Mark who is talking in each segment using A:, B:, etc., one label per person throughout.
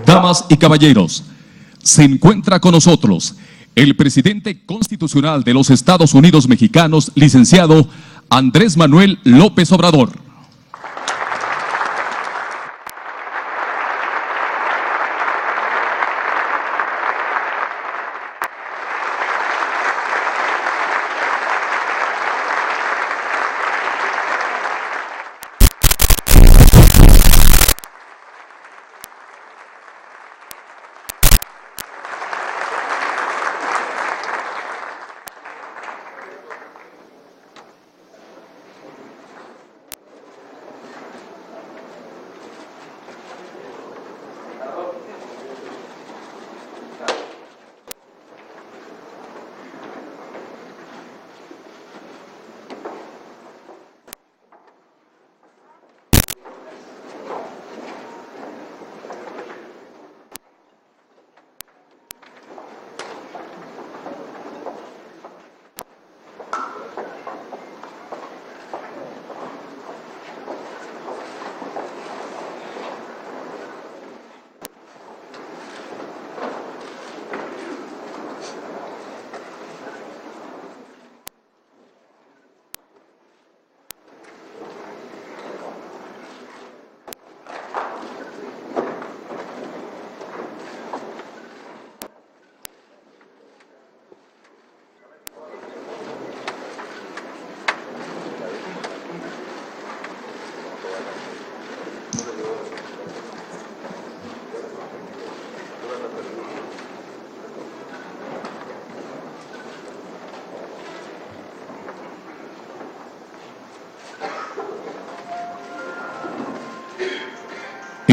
A: Damas y caballeros, se encuentra con nosotros el presidente constitucional de los Estados Unidos mexicanos, licenciado Andrés Manuel López Obrador.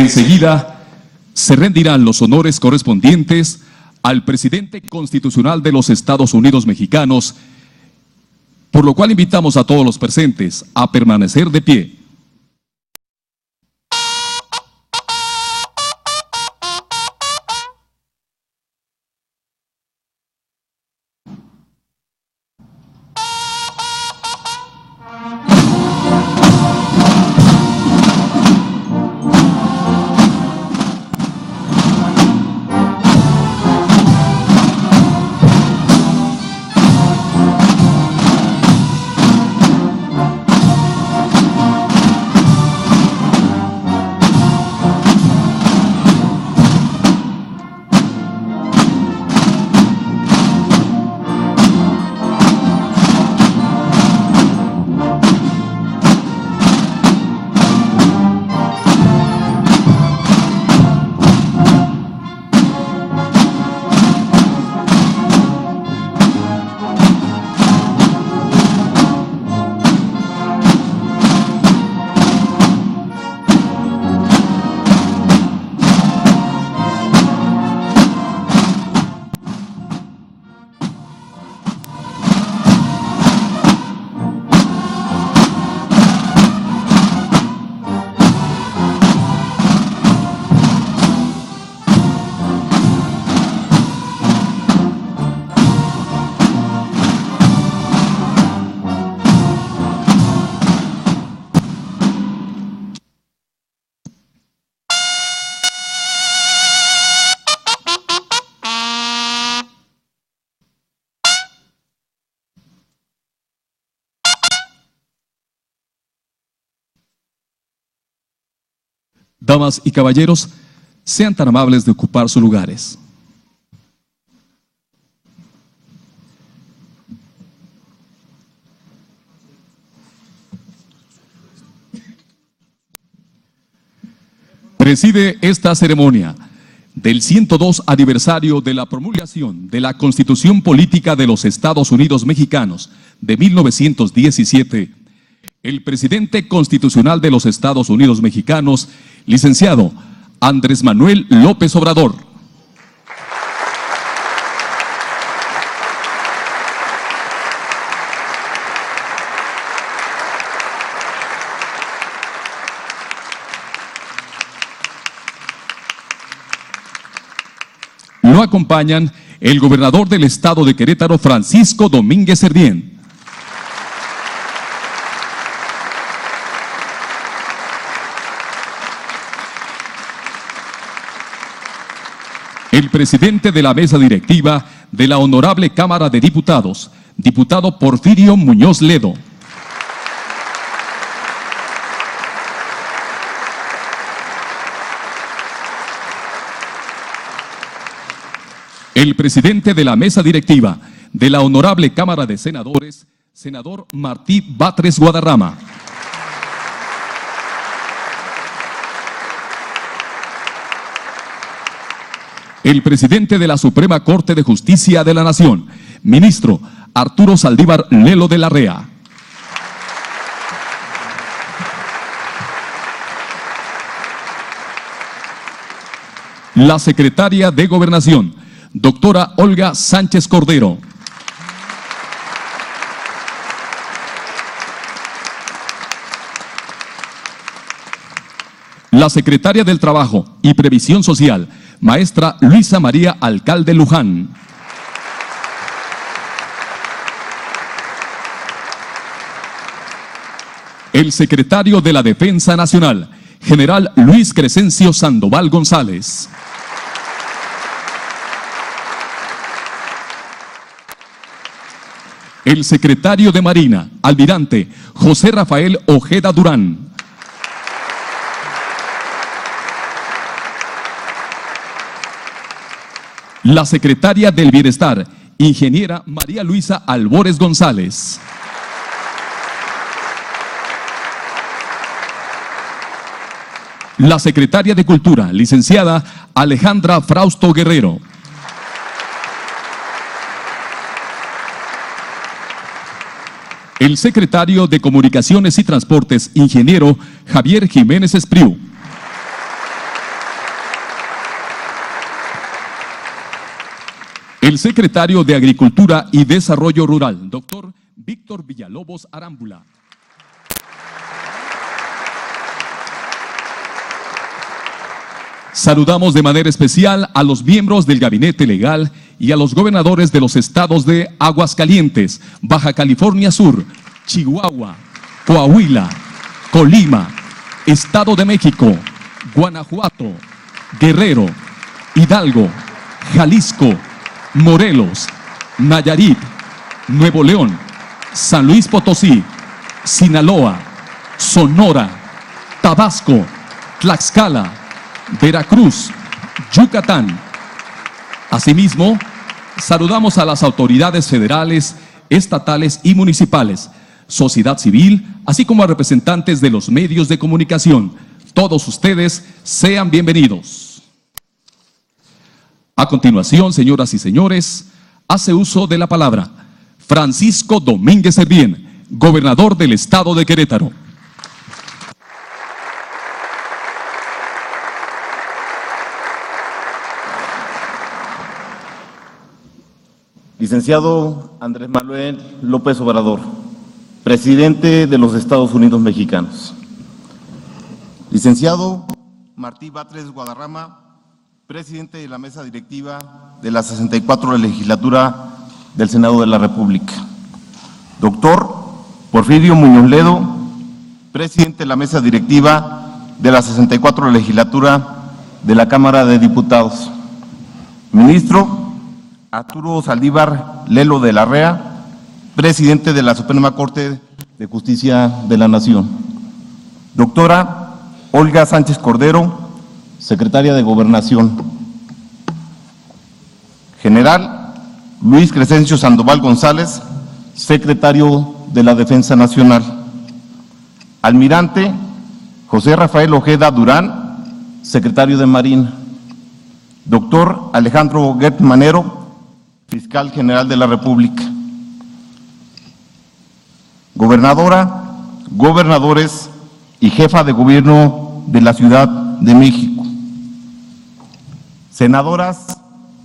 A: Enseguida se rendirán los honores correspondientes al presidente constitucional de los Estados Unidos mexicanos, por lo cual invitamos a todos los presentes a permanecer de pie. Damas y caballeros, sean tan amables de ocupar sus lugares. Preside esta ceremonia del 102 aniversario de la promulgación de la Constitución Política de los Estados Unidos Mexicanos de 1917, el presidente constitucional de los Estados Unidos Mexicanos, licenciado Andrés Manuel López Obrador. Lo acompañan el gobernador del estado de Querétaro, Francisco Domínguez Servién. El presidente de la mesa directiva de la Honorable Cámara de Diputados, diputado Porfirio Muñoz Ledo. El presidente de la mesa directiva de la Honorable Cámara de Senadores, senador Martí Batres Guadarrama. El presidente de la Suprema Corte de Justicia de la Nación, ministro Arturo Saldívar Lelo de la Rea. La secretaria de Gobernación, doctora Olga Sánchez Cordero. La secretaria del Trabajo y Previsión Social, maestra Luisa María Alcalde Luján. El secretario de la Defensa Nacional, general Luis Crescencio Sandoval González. El secretario de Marina, almirante José Rafael Ojeda Durán. La secretaria del Bienestar, ingeniera María Luisa Albores González. La secretaria de Cultura, licenciada Alejandra Frausto Guerrero. El secretario de Comunicaciones y Transportes, ingeniero Javier Jiménez Espriu. El secretario de Agricultura y Desarrollo Rural, doctor Víctor Villalobos Arámbula. Saludamos de manera especial a los miembros del Gabinete Legal y a los gobernadores de los estados de Aguascalientes, Baja California Sur, Chihuahua, Coahuila, Colima, Estado de México, Guanajuato, Guerrero, Hidalgo, Jalisco, Morelos, Nayarit, Nuevo León, San Luis Potosí, Sinaloa, Sonora, Tabasco, Tlaxcala, Veracruz, Yucatán. Asimismo, saludamos a las autoridades federales, estatales y municipales, sociedad civil, así como a representantes de los medios de comunicación. Todos ustedes sean bienvenidos. A continuación, señoras y señores, hace uso de la palabra Francisco Domínguez Servién, gobernador del estado de Querétaro.
B: Licenciado Andrés Manuel López Obrador, presidente de los Estados Unidos Mexicanos. Licenciado Martí Batres Guadarrama, presidente de la mesa directiva de la 64 legislatura del Senado de la República. Doctor Porfirio Muñoz Ledo, presidente de la mesa directiva de la 64 legislatura de la Cámara de Diputados. Ministro Arturo Saldívar Lelo de la Rea, presidente de la Suprema Corte de Justicia de la Nación. Doctora Olga Sánchez Cordero, secretaria de Gobernación. General Luis Crescencio Sandoval González, secretario de la Defensa Nacional. Almirante José Rafael Ojeda Durán, secretario de Marina. Doctor Alejandro Gert Manero, fiscal general de la República. Gobernadora, gobernadores y jefa de gobierno de la Ciudad de México. Senadoras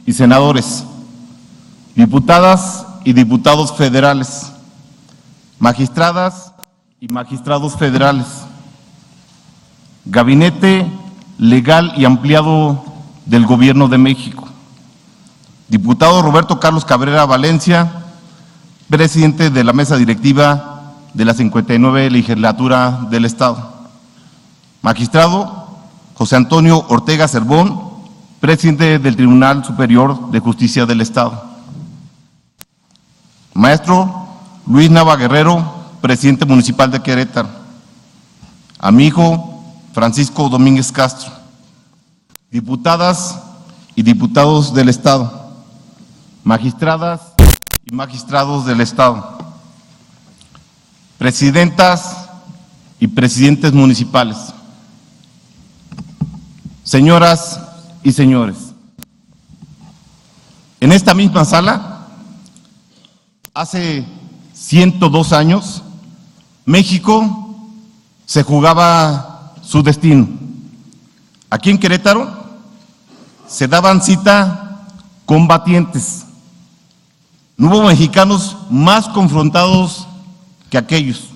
B: y senadores, diputadas y diputados federales, magistradas y magistrados federales, gabinete legal y ampliado del Gobierno de México. Diputado Roberto Carlos Cabrera Valencia, presidente de la mesa directiva de la 59 legislatura del Estado. Magistrado José Antonio Ortega Cervón, presidente del Tribunal Superior de Justicia del Estado. Maestro Luis Nava Guerrero, presidente municipal de Querétaro. A mi hijo Francisco Domínguez Castro. Diputadas y diputados del Estado. Magistradas y magistrados del Estado. Presidentas y presidentes municipales. Señoras y señores, en esta misma sala, hace 102 años, México se jugaba su destino. Aquí en Querétaro se daban cita combatientes. No hubo mexicanos más confrontados que aquellos.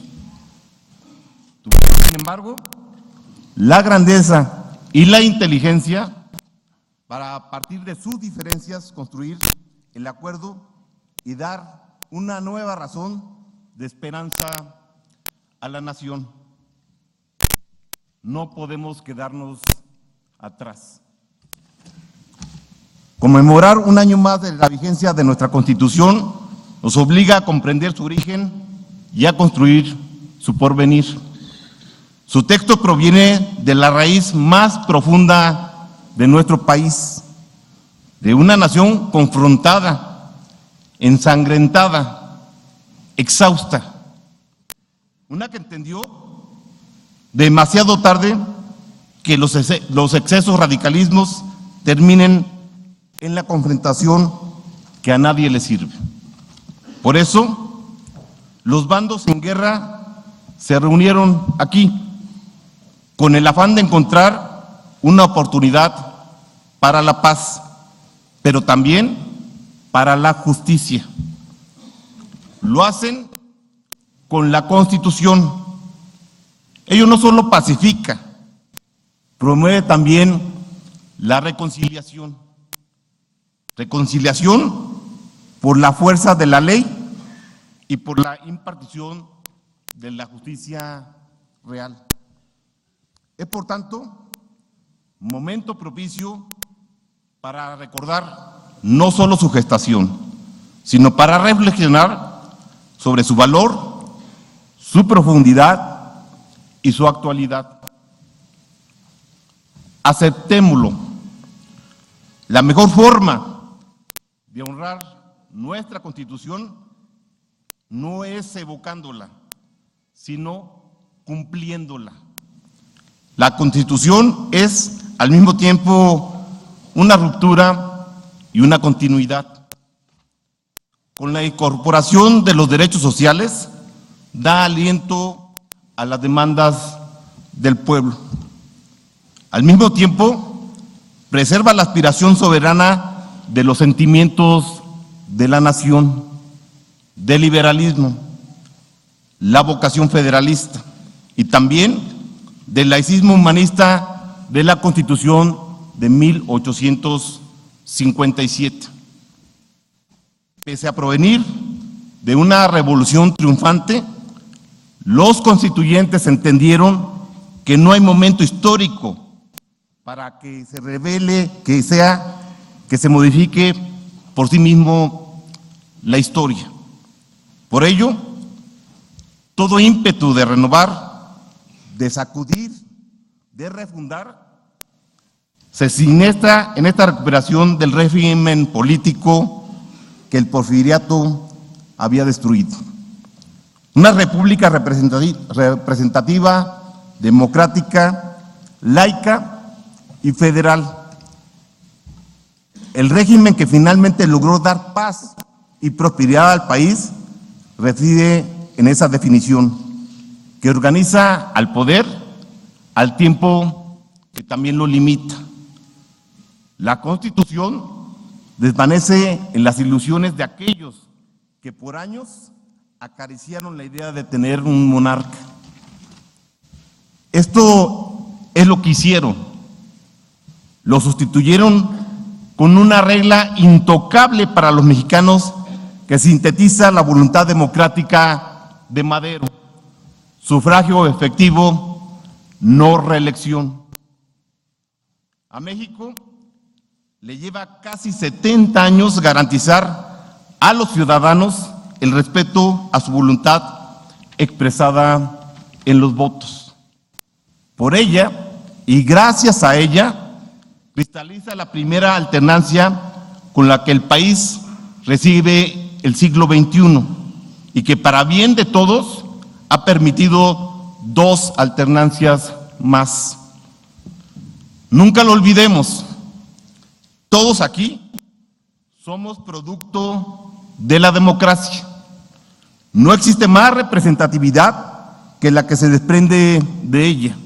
B: Tuvieron, sin embargo, la grandeza y la inteligencia para, a partir de sus diferencias, construir el acuerdo y dar una nueva razón de esperanza a la nación. No podemos quedarnos atrás. Conmemorar un año más de la vigencia de nuestra Constitución nos obliga a comprender su origen y a construir su porvenir. Su texto proviene de la raíz más profunda de nuestro país, de una nación confrontada, ensangrentada, exhausta, una que entendió demasiado tarde que los excesos radicalismos terminen en la confrontación que a nadie le sirve. Por eso, los bandos en guerra se reunieron aquí, con el afán de encontrar una oportunidad para la paz, pero también para la justicia. Lo hacen con la Constitución. Ello no solo pacifica, promueve también la reconciliación. Reconciliación por la fuerza de la ley y por la impartición de la justicia real. Es, por tanto, momento propicio para recordar no solo su gestación, sino para reflexionar sobre su valor, su profundidad y su actualidad. Aceptémoslo. La mejor forma de honrar nuestra Constitución no es evocándola, sino cumpliéndola. La Constitución es al mismo tiempo una ruptura y una continuidad. Con la incorporación de los derechos sociales, da aliento a las demandas del pueblo. Al mismo tiempo, preserva la aspiración soberana de los sentimientos de la nación, del liberalismo, la vocación federalista y también del laicismo humanista de la Constitución de 1857. Pese a provenir de una revolución triunfante, los constituyentes entendieron que no hay momento histórico para que se revele, que se modifique por sí mismo la historia. Por ello, todo ímpetu de renovar, de sacudir, de refundar, se siniestra en esta recuperación del régimen político que el porfiriato había destruido. Una república representativa, democrática, laica y federal. El régimen que finalmente logró dar paz y prosperidad al país reside en esa definición, que organiza al poder al tiempo que también lo limita. La Constitución desvanece en las ilusiones de aquellos que por años acariciaron la idea de tener un monarca. Esto es lo que hicieron. Lo sustituyeron con una regla intocable para los mexicanos que sintetiza la voluntad democrática de Madero: sufragio efectivo, no reelección. A México le lleva casi 70 años garantizar a los ciudadanos el respeto a su voluntad expresada en los votos. Por ella, y gracias a ella, cristaliza la primera alternancia con la que el país recibe el siglo XXI y que para bien de todos ha permitido dos alternancias más. Nunca lo olvidemos, todos aquí somos producto de la democracia. No existe más representatividad que la que se desprende de ella,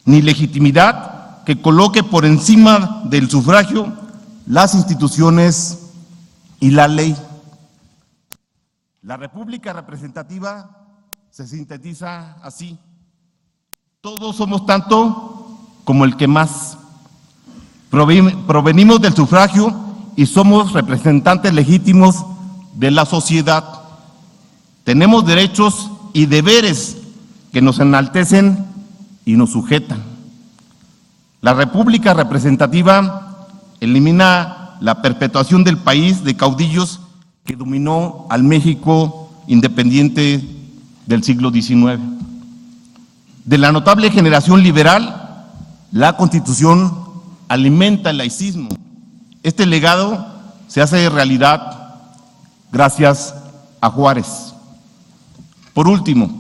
B: ni legitimidad que coloque por encima del sufragio las instituciones y la ley. La república representativa se sintetiza así: todos somos tanto como el que más. Provenimos del sufragio y somos representantes legítimos de la sociedad. Tenemos derechos y deberes que nos enaltecen y nos sujetan. La república representativa elimina la perpetuación del país de caudillos que dominó al México independiente del siglo XIX. De la notable generación liberal, la Constitución alimenta el laicismo. Este legado se hace realidad gracias a Juárez. Por último,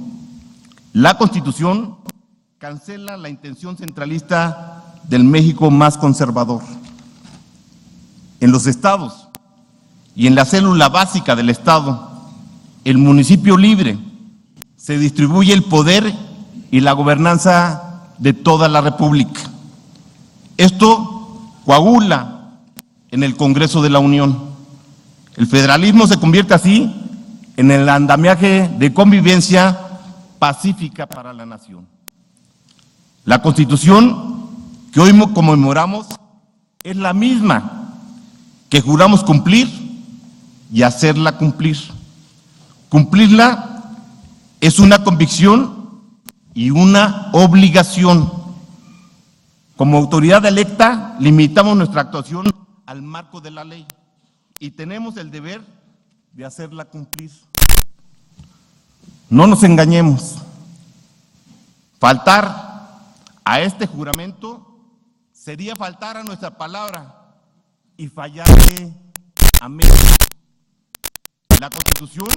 B: la Constitución cancela la intención centralista del México más conservador. En los estados y en la célula básica del Estado, el municipio libre, se distribuye el poder y la gobernanza de toda la República. Esto coagula en el Congreso de la Unión. El federalismo se convierte así en el andamiaje de convivencia pacífica para la nación. La Constitución que hoy conmemoramos es la misma que juramos cumplir y hacerla cumplir. Cumplirla es una convicción y una obligación. Como autoridad electa, limitamos nuestra actuación al marco de la ley y tenemos el deber de hacerla cumplir. No nos engañemos. Faltar a este juramento sería faltar a nuestra palabra y fallarle a México. La Constitución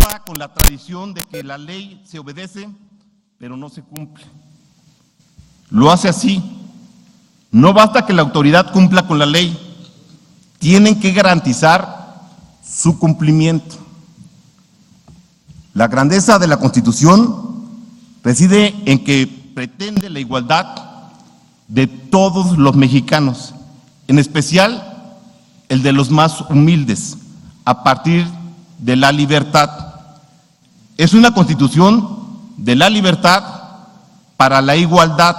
B: va con la tradición de que la ley se obedece, pero no se cumple. Lo hace así. No basta que la autoridad cumpla con la ley, tienen que garantizar su cumplimiento. La grandeza de la Constitución reside en que pretende la igualdad de todos los mexicanos, en especial el de los más humildes, a partir de la libertad. Es una Constitución de la libertad para la igualdad.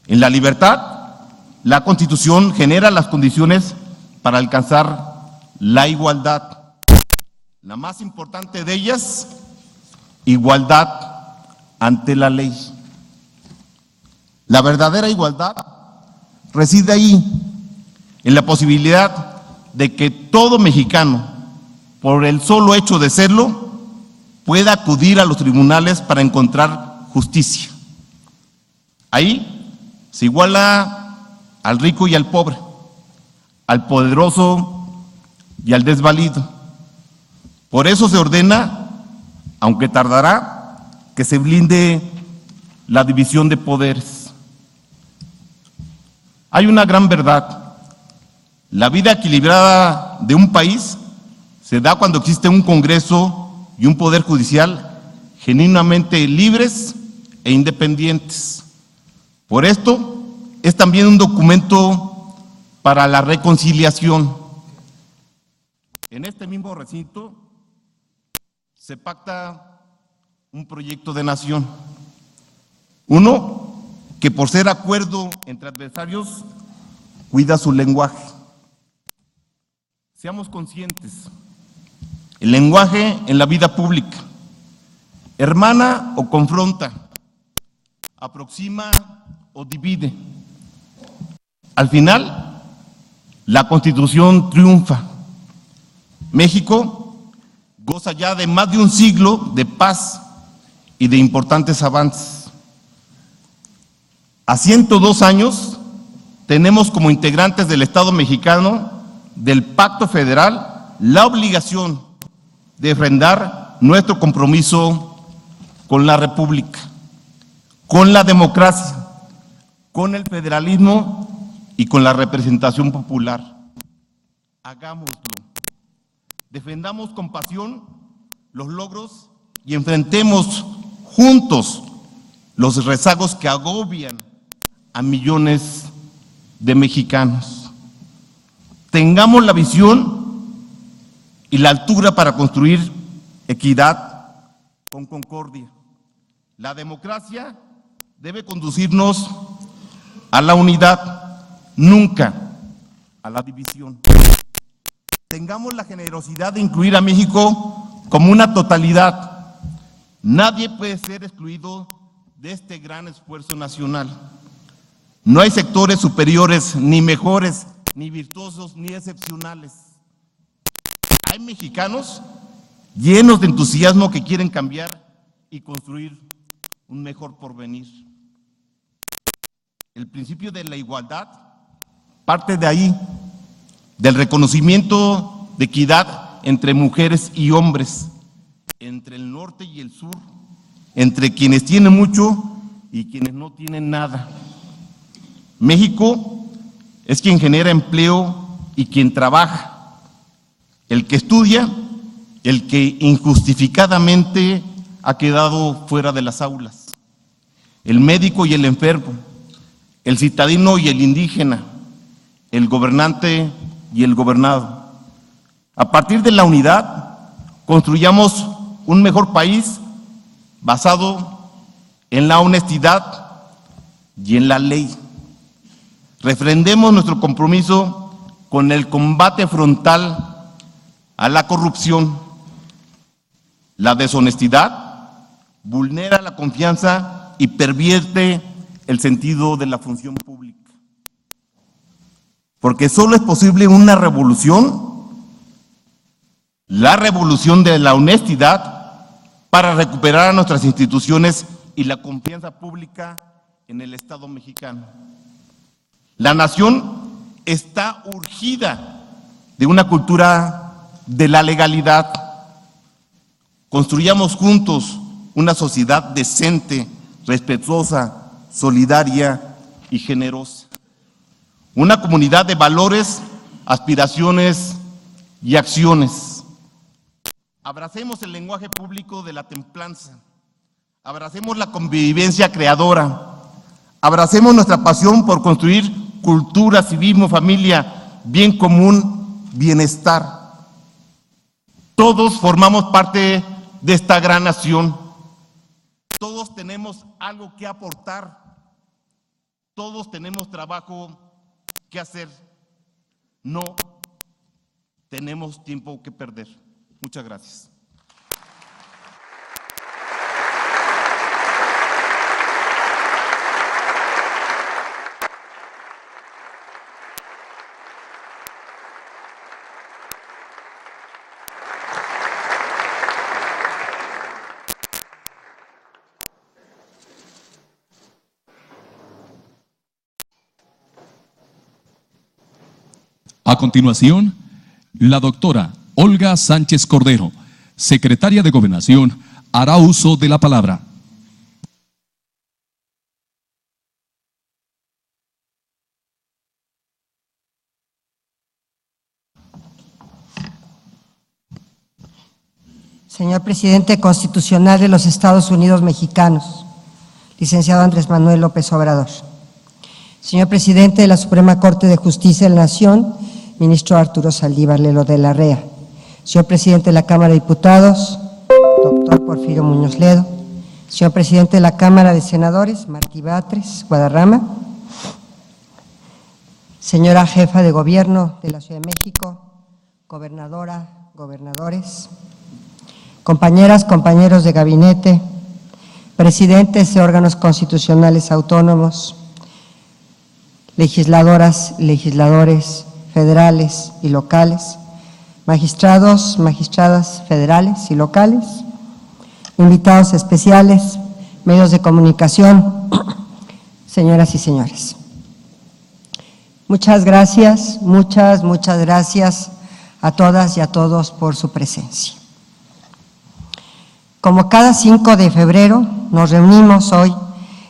B: En la libertad, la Constitución genera las condiciones para alcanzar la igualdad. La más importante de ellas, igualdad ante la ley. La verdadera igualdad reside ahí, en la posibilidad de que todo mexicano, por el solo hecho de serlo, pueda acudir a los tribunales para encontrar justicia. Ahí se iguala al rico y al pobre, al poderoso y al desvalido. Por eso se ordena, aunque tardará, que se blinde la división de poderes. Hay una gran verdad. La vida equilibrada de un país se da cuando existe un Congreso y un Poder Judicial genuinamente libres e independientes. Por esto, es también un documento para la reconciliación. En este mismo recinto se pacta un proyecto de nación. Uno que, por ser acuerdo entre adversarios, cuida su lenguaje. Seamos conscientes, el lenguaje en la vida pública hermana o confronta, aproxima o divide. Al final, la Constitución triunfa. México goza ya de más de un siglo de paz y de importantes avances. A 102 años tenemos como integrantes del Estado mexicano del Pacto Federal la obligación de refrendar nuestro compromiso con la República, con la democracia, con el federalismo y con la representación popular. Hagámoslo. Defendamos con pasión los logros y enfrentemos juntos los rezagos que agobian a millones de mexicanos. Tengamos la visión y la altura para construir equidad con concordia. La democracia debe conducirnos a la unidad, nunca a la división. Tengamos la generosidad de incluir a México como una totalidad. Nadie puede ser excluido de este gran esfuerzo nacional. No hay sectores superiores, ni mejores, ni virtuosos, ni excepcionales. Hay mexicanos llenos de entusiasmo que quieren cambiar y construir un mejor porvenir. El principio de la igualdad parte de ahí, del reconocimiento de equidad entre mujeres y hombres, entre el norte y el sur, entre quienes tienen mucho y quienes no tienen nada. México es quien genera empleo y quien trabaja, el que estudia, el que injustificadamente ha quedado fuera de las aulas, el médico y el enfermo, el citadino y el indígena, el gobernante y el gobernado. A partir de la unidad, construyamos un mejor país basado en la honestidad y en la ley. Refrendemos nuestro compromiso con el combate frontal a la corrupción. La deshonestidad vulnera la confianza y pervierte el sentido de la función pública. Porque solo es posible una revolución, la revolución de la honestidad, para recuperar a nuestras instituciones y la confianza pública en el Estado mexicano. La nación está urgida de una cultura de la legalidad. Construyamos juntos una sociedad decente, respetuosa, solidaria y generosa. Una comunidad de valores, aspiraciones y acciones. Abracemos el lenguaje público de la templanza. Abracemos la convivencia creadora. Abracemos nuestra pasión por construir cultura, civismo, familia, bien común, bienestar. Todos formamos parte de esta gran nación. Todos tenemos algo que aportar. Todos tenemos trabajo que hacer. No tenemos tiempo que perder. Muchas gracias.
A: A continuación, la doctora Olga Sánchez Cordero, secretaria de Gobernación, hará uso de la palabra.
C: Señor Presidente Constitucional de los Estados Unidos Mexicanos, licenciado Andrés Manuel López Obrador. Señor Presidente de la Suprema Corte de Justicia de la Nación, Ministro Arturo Saldívar Lelo de la Rea. Señor Presidente de la Cámara de Diputados, doctor Porfirio Muñoz Ledo. Señor Presidente de la Cámara de Senadores, Martí Batres Guadarrama. Señora Jefa de Gobierno de la Ciudad de México, Gobernadora, gobernadores, compañeras, compañeros de gabinete, presidentes de órganos constitucionales autónomos, legisladoras, legisladores federales y locales, magistrados, magistradas federales y locales, invitados especiales, medios de comunicación, señoras y señores. Muchas gracias, muchas gracias a todas y a todos por su presencia. Como cada 5 de febrero, nos reunimos hoy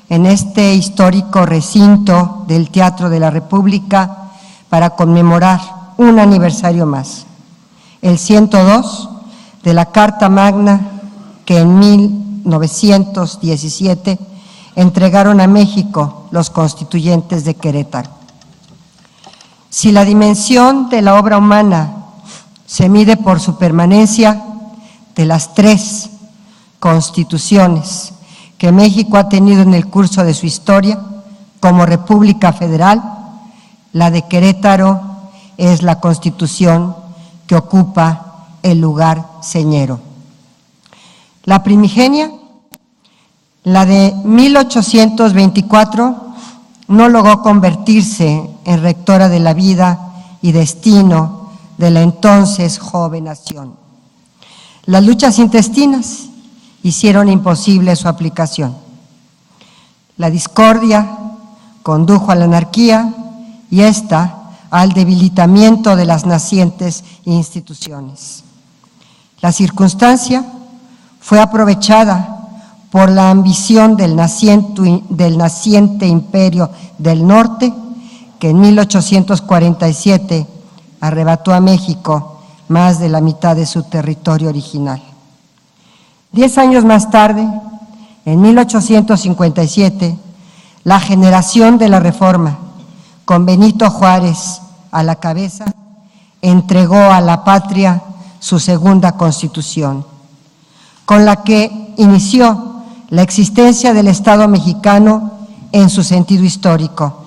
C: en este histórico recinto del Teatro de la República para conmemorar un aniversario más, el 102 de la Carta Magna que en 1917 entregaron a México los constituyentes de Querétaro. Si la dimensión de la obra humana se mide por su permanencia, de las 3 constituciones que México ha tenido en el curso de su historia como República Federal, la de Querétaro es la constitución que ocupa el lugar señero. La primigenia, la de 1824, no logró convertirse en rectora de la vida y destino de la entonces joven nación. Las luchas intestinas hicieron imposible su aplicación. La discordia condujo a la anarquía y ésta al debilitamiento de las nacientes instituciones. La circunstancia fue aprovechada por la ambición del naciente imperio del norte, que en 1847 arrebató a México más de la mitad de su territorio original. 10 años más tarde, en 1857, la generación de la Reforma, con Benito Juárez a la cabeza, entregó a la patria su segunda Constitución, con la que inició la existencia del Estado mexicano en su sentido histórico,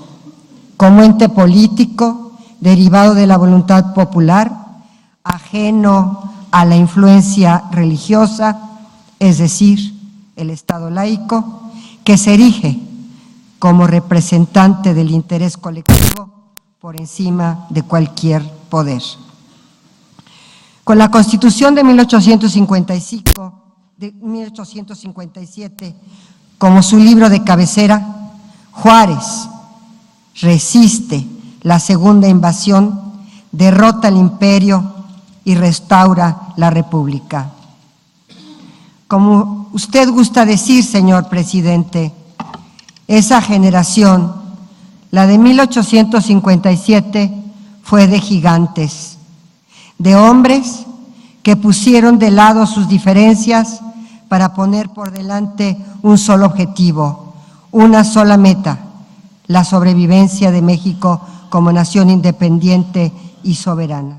C: como ente político derivado de la voluntad popular, ajeno a la influencia religiosa, es decir, el Estado laico, que se erige como representante del interés colectivo por encima de cualquier poder. Con la Constitución de 1857 como su libro de cabecera, Juárez resiste la segunda invasión, derrota al imperio y restaura la República. Como usted gusta decir, señor presidente, esa generación, la de 1857, fue de gigantes, de hombres que pusieron de lado sus diferencias para poner por delante un solo objetivo, una sola meta: la sobrevivencia de México como nación independiente y soberana.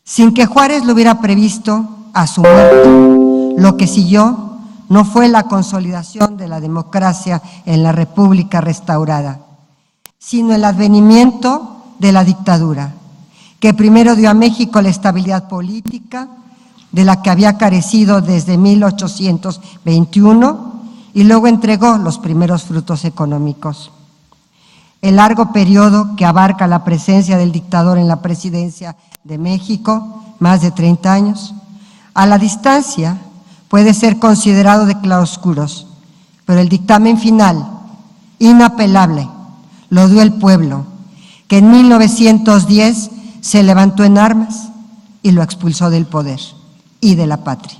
C: Sin que Juárez lo hubiera previsto, a su muerte, lo que siguió no fue la consolidación de la democracia en la República restaurada, sino el advenimiento de la dictadura, que primero dio a México la estabilidad política de la que había carecido desde 1821 y luego entregó los primeros frutos económicos. El largo periodo que abarca la presencia del dictador en la presidencia de México, más de 30 años, a la distancia puede ser considerado de claroscuros, pero el dictamen final, inapelable, lo dio el pueblo, que en 1910 se levantó en armas y lo expulsó del poder y de la patria.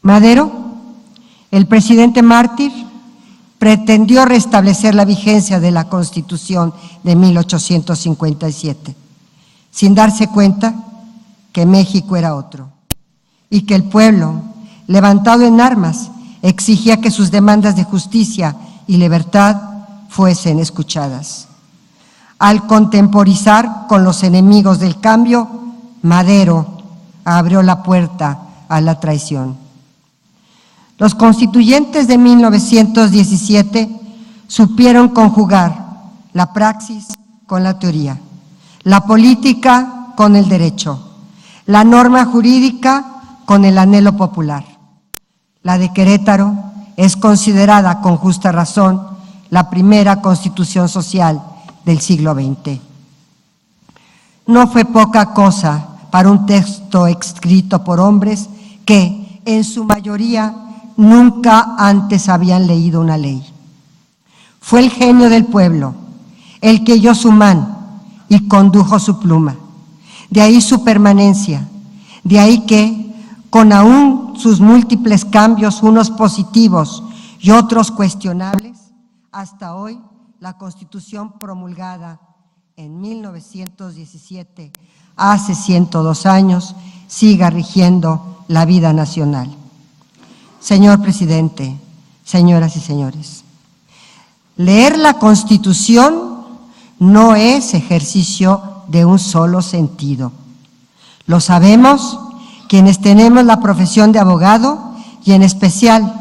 C: Madero, el presidente mártir, pretendió restablecer la vigencia de la Constitución de 1857, sin darse cuenta que México era otro y que el pueblo, levantado en armas, exigía que sus demandas de justicia y libertad fuesen escuchadas. Al contemporizar con los enemigos del cambio, Madero abrió la puerta a la traición. Los constituyentes de 1917 supieron conjugar la praxis con la teoría, la política con el derecho, la norma jurídica con el anhelo popular. La de Querétaro es considerada con justa razón la primera constitución social del siglo XX. No fue poca cosa para un texto escrito por hombres que, en su mayoría, nunca antes habían leído una ley. Fue el genio del pueblo, el que halló su mano y condujo su pluma. De ahí su permanencia, de ahí que, con aún sus múltiples cambios, unos positivos y otros cuestionables, hasta hoy la Constitución promulgada en 1917, hace 102 años, siga rigiendo la vida nacional. Señor presidente, señoras y señores, leer la Constitución no es ejercicio de un solo sentido. Lo sabemos quienes tenemos la profesión de abogado y en especial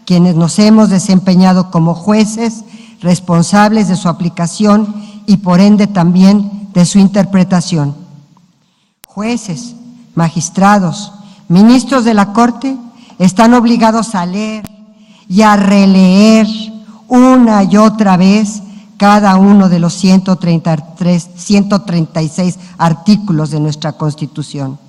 C: quienes nos hemos desempeñado como jueces responsables de su aplicación y por ende también de su interpretación. Jueces, magistrados, ministros de la Corte están obligados a leer y a releer una y otra vez cada uno de los 136 artículos de nuestra Constitución.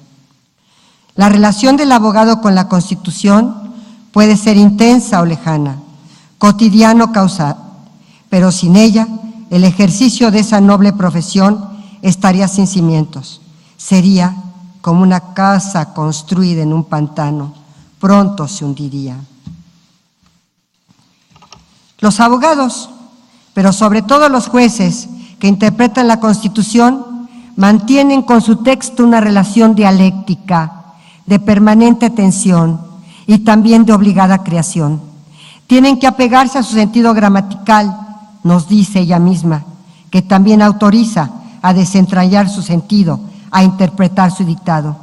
C: La relación del abogado con la Constitución puede ser intensa o lejana, cotidiano o causal, pero sin ella, el ejercicio de esa noble profesión estaría sin cimientos. Sería como una casa construida en un pantano, pronto se hundiría. Los abogados, pero sobre todo los jueces que interpretan la Constitución, mantienen con su texto una relación dialéctica, de permanente tensión y también de obligada creación. Tienen que apegarse a su sentido gramatical, nos dice ella misma, que también autoriza a desentrañar su sentido, a interpretar su dictado.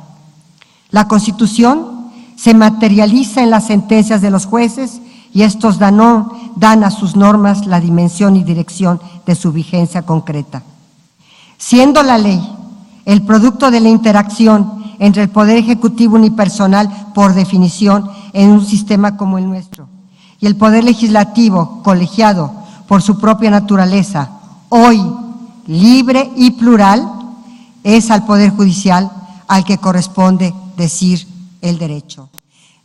C: La Constitución se materializa en las sentencias de los jueces y estos dan a sus normas la dimensión y dirección de su vigencia concreta. Siendo la ley el producto de la interacción entre el Poder Ejecutivo unipersonal, por definición, en un sistema como el nuestro, y el Poder Legislativo, colegiado por su propia naturaleza, hoy libre y plural, es al Poder Judicial al que corresponde decir el derecho.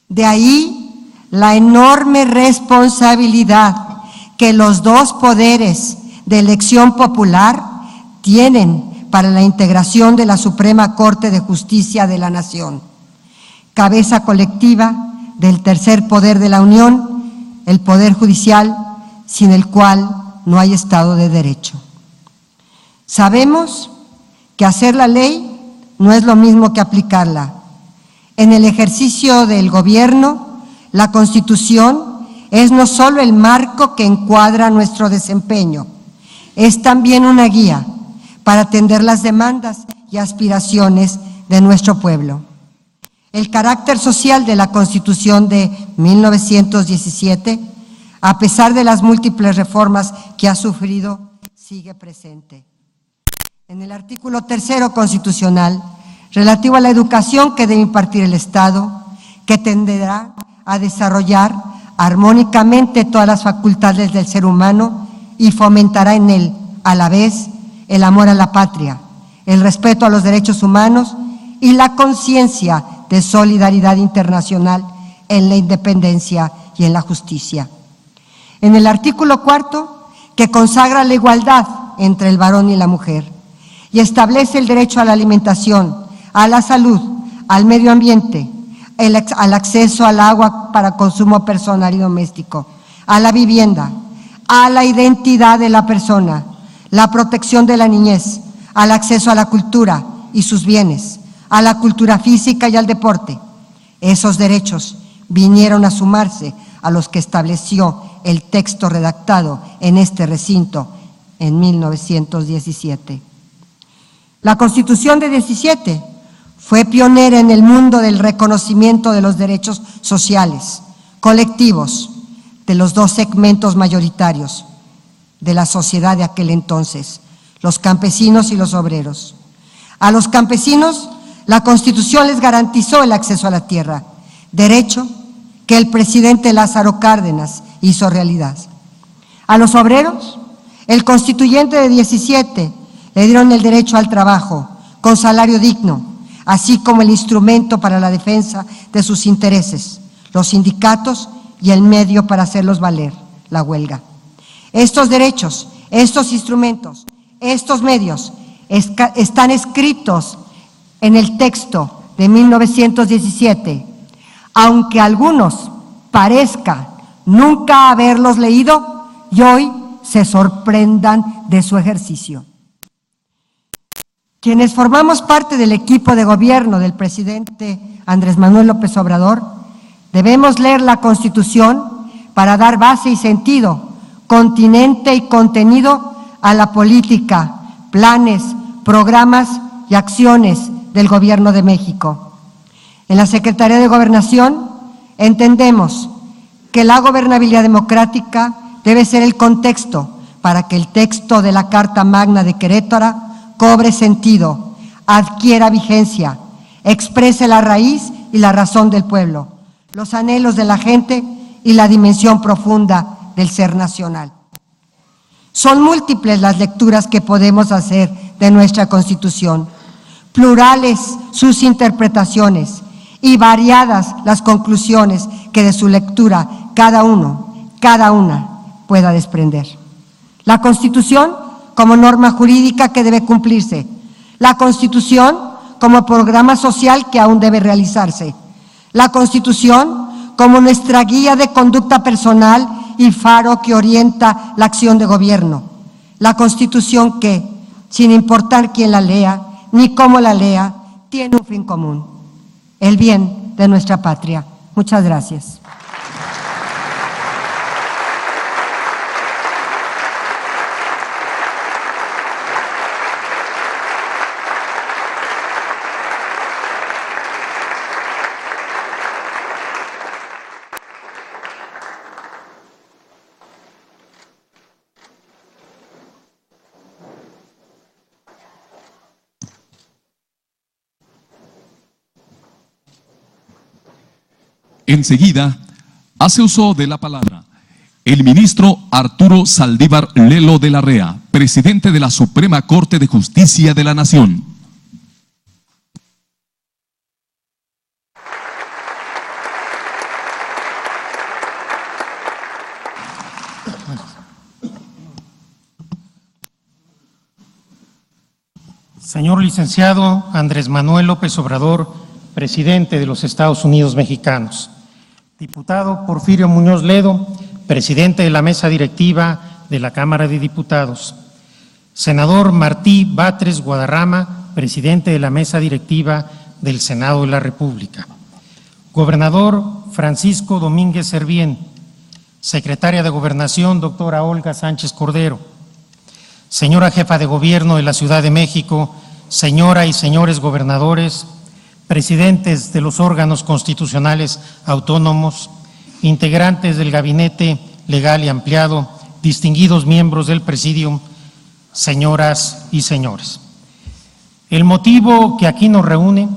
C: De ahí la enorme responsabilidad que los dos poderes de elección popular tienen para la integración de la Suprema Corte de Justicia de la Nación, cabeza colectiva del tercer poder de la Unión, el Poder Judicial, sin el cual no hay Estado de Derecho. Sabemos que hacer la ley no es lo mismo que aplicarla. En el ejercicio del gobierno, la Constitución es no solo el marco que encuadra nuestro desempeño, es también una guía para atender las demandas y aspiraciones de nuestro pueblo. El carácter social de la Constitución de 1917, a pesar de las múltiples reformas que ha sufrido, sigue presente. En el artículo 3 constitucional, relativo a la educación que debe impartir el Estado, que tenderá a desarrollar armónicamente todas las facultades del ser humano y fomentará en él, a la vez, el amor a la patria, el respeto a los derechos humanos y la conciencia de solidaridad internacional en la independencia y en la justicia. En el artículo 4, que consagra la igualdad entre el varón y la mujer y establece el derecho a la alimentación, a la salud, al medio ambiente, al acceso al agua para consumo personal y doméstico, a la vivienda, a la identidad de la persona, la protección de la niñez, al acceso a la cultura y sus bienes, a la cultura física y al deporte. Esos derechos vinieron a sumarse a los que estableció el texto redactado en este recinto en 1917. La Constitución de 17 fue pionera en el mundo del reconocimiento de los derechos sociales, colectivos, de los dos segmentos mayoritarios de la sociedad de aquel entonces, los campesinos y los obreros. A los campesinos, la Constitución les garantizó el acceso a la tierra, derecho que el presidente Lázaro Cárdenas hizo realidad. A los obreros, el constituyente de 17 le dieron el derecho al trabajo con salario digno, así como el instrumento para la defensa de sus intereses, los sindicatos y el medio para hacerlos valer, la huelga. Estos derechos, estos instrumentos, estos medios están escritos en el texto de 1917, aunque a algunos parezca nunca haberlos leído y hoy se sorprendan de su ejercicio. Quienes formamos parte del equipo de gobierno del presidente Andrés Manuel López Obrador, debemos leer la Constitución para dar base y sentido, continente y contenido a la política, planes, programas y acciones del Gobierno de México. En la Secretaría de Gobernación entendemos que la gobernabilidad democrática debe ser el contexto para que el texto de la Carta Magna de Querétaro cobre sentido, adquiera vigencia, exprese la raíz y la razón del pueblo, los anhelos de la gente y la dimensión profunda del ser nacional. Son múltiples las lecturas que podemos hacer de nuestra Constitución, plurales sus interpretaciones y variadas las conclusiones que de su lectura cada una pueda desprender. La Constitución como norma jurídica que debe cumplirse, la Constitución como programa social que aún debe realizarse, la Constitución como nuestra guía de conducta personal y faro que orienta la acción de gobierno, la Constitución que, sin importar quién la lea ni cómo la lea, tiene un fin común, el bien de nuestra patria. Muchas gracias.
A: Enseguida, hace uso de la palabra el ministro Arturo Saldívar Lelo de la Rea, presidente de la Suprema Corte de Justicia de la Nación.
D: Señor licenciado Andrés Manuel López Obrador, presidente de los Estados Unidos mexicanos. Diputado Porfirio Muñoz Ledo, presidente de la mesa directiva de la Cámara de Diputados. Senador Martí Batres Guadarrama, presidente de la mesa directiva del Senado de la República. Gobernador Francisco Domínguez Servién. Secretaria de Gobernación, doctora Olga Sánchez Cordero. Señora jefa de Gobierno de la Ciudad de México, señora y señores gobernadores, presidentes de los órganos constitucionales autónomos, integrantes del Gabinete Legal y Ampliado, distinguidos miembros del Presidium, señoras y señores. El motivo que aquí nos reúne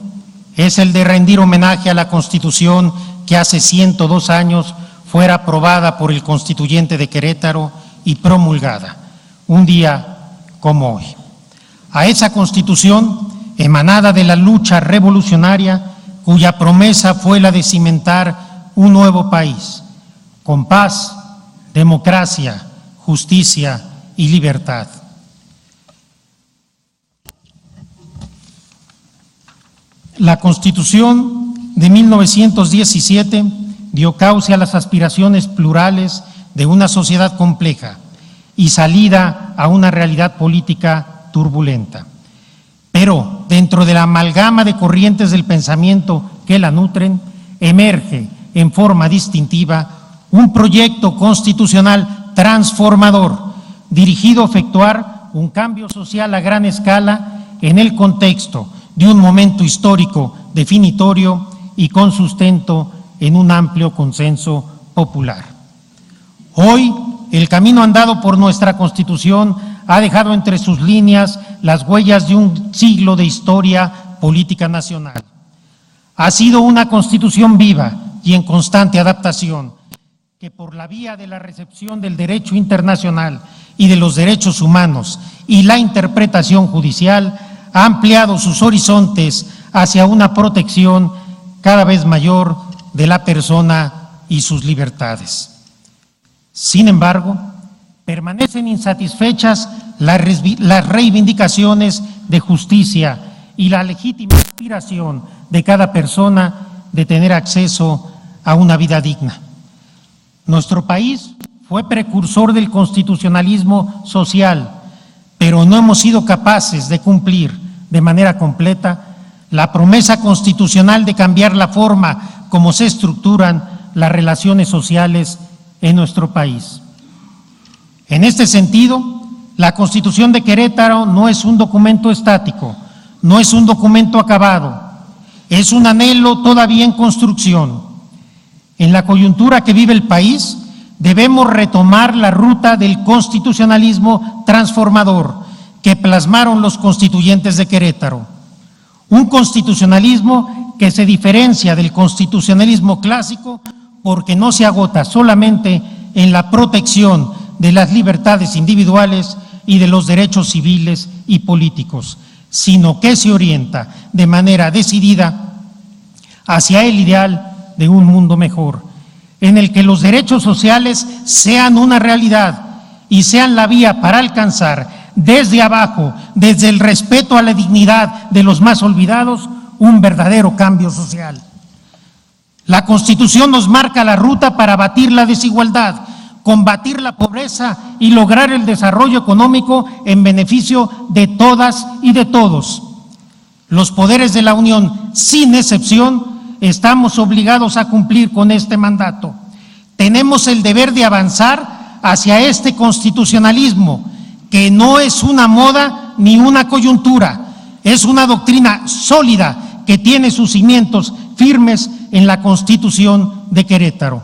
D: es el de rendir homenaje a la Constitución que hace 102 años fuera aprobada por el Constituyente de Querétaro y promulgada, un día como hoy. A esa Constitución emanada de la lucha revolucionaria, cuya promesa fue la de cimentar un nuevo país, con paz, democracia, justicia y libertad. La Constitución de 1917 dio cauce a las aspiraciones plurales de una sociedad compleja y salida a una realidad política turbulenta. Pero dentro de la amalgama de corrientes del pensamiento que la nutren, emerge en forma distintiva un proyecto constitucional transformador, dirigido a efectuar un cambio social a gran escala en el contexto de un momento histórico definitorio y con sustento en un amplio consenso popular. Hoy, el camino andado por nuestra Constitución ha dejado entre sus líneas las huellas de un siglo de historia política nacional. Ha sido una Constitución viva y en constante adaptación, que por la vía de la recepción del derecho internacional y de los derechos humanos y la interpretación judicial ha ampliado sus horizontes hacia una protección cada vez mayor de la persona y sus libertades. Sin embargo, permanecen insatisfechas las reivindicaciones de justicia y la legítima aspiración de cada persona de tener acceso a una vida digna. Nuestro país fue precursor del constitucionalismo social, pero no hemos sido capaces de cumplir de manera completa la promesa constitucional de cambiar la forma como se estructuran las relaciones sociales en nuestro país. En este sentido, la Constitución de Querétaro no es un documento estático, no es un documento acabado, es un anhelo todavía en construcción. En la coyuntura que vive el país, debemos retomar la ruta del constitucionalismo transformador que plasmaron los constituyentes de Querétaro. Un constitucionalismo que se diferencia del constitucionalismo clásico porque no se agota solamente en la protección de las libertades individuales y de los derechos civiles y políticos, sino que se orienta de manera decidida hacia el ideal de un mundo mejor, en el que los derechos sociales sean una realidad y sean la vía para alcanzar desde abajo, desde el respeto a la dignidad de los más olvidados, un verdadero cambio social. La Constitución nos marca la ruta para abatir la desigualdad, combatir la pobreza y lograr el desarrollo económico en beneficio de todas y de todos. Los poderes de la Unión, sin excepción, estamos obligados a cumplir con este mandato. Tenemos el deber de avanzar hacia este constitucionalismo, que no es una moda ni una coyuntura, es una doctrina sólida que tiene sus cimientos firmes en la Constitución de Querétaro.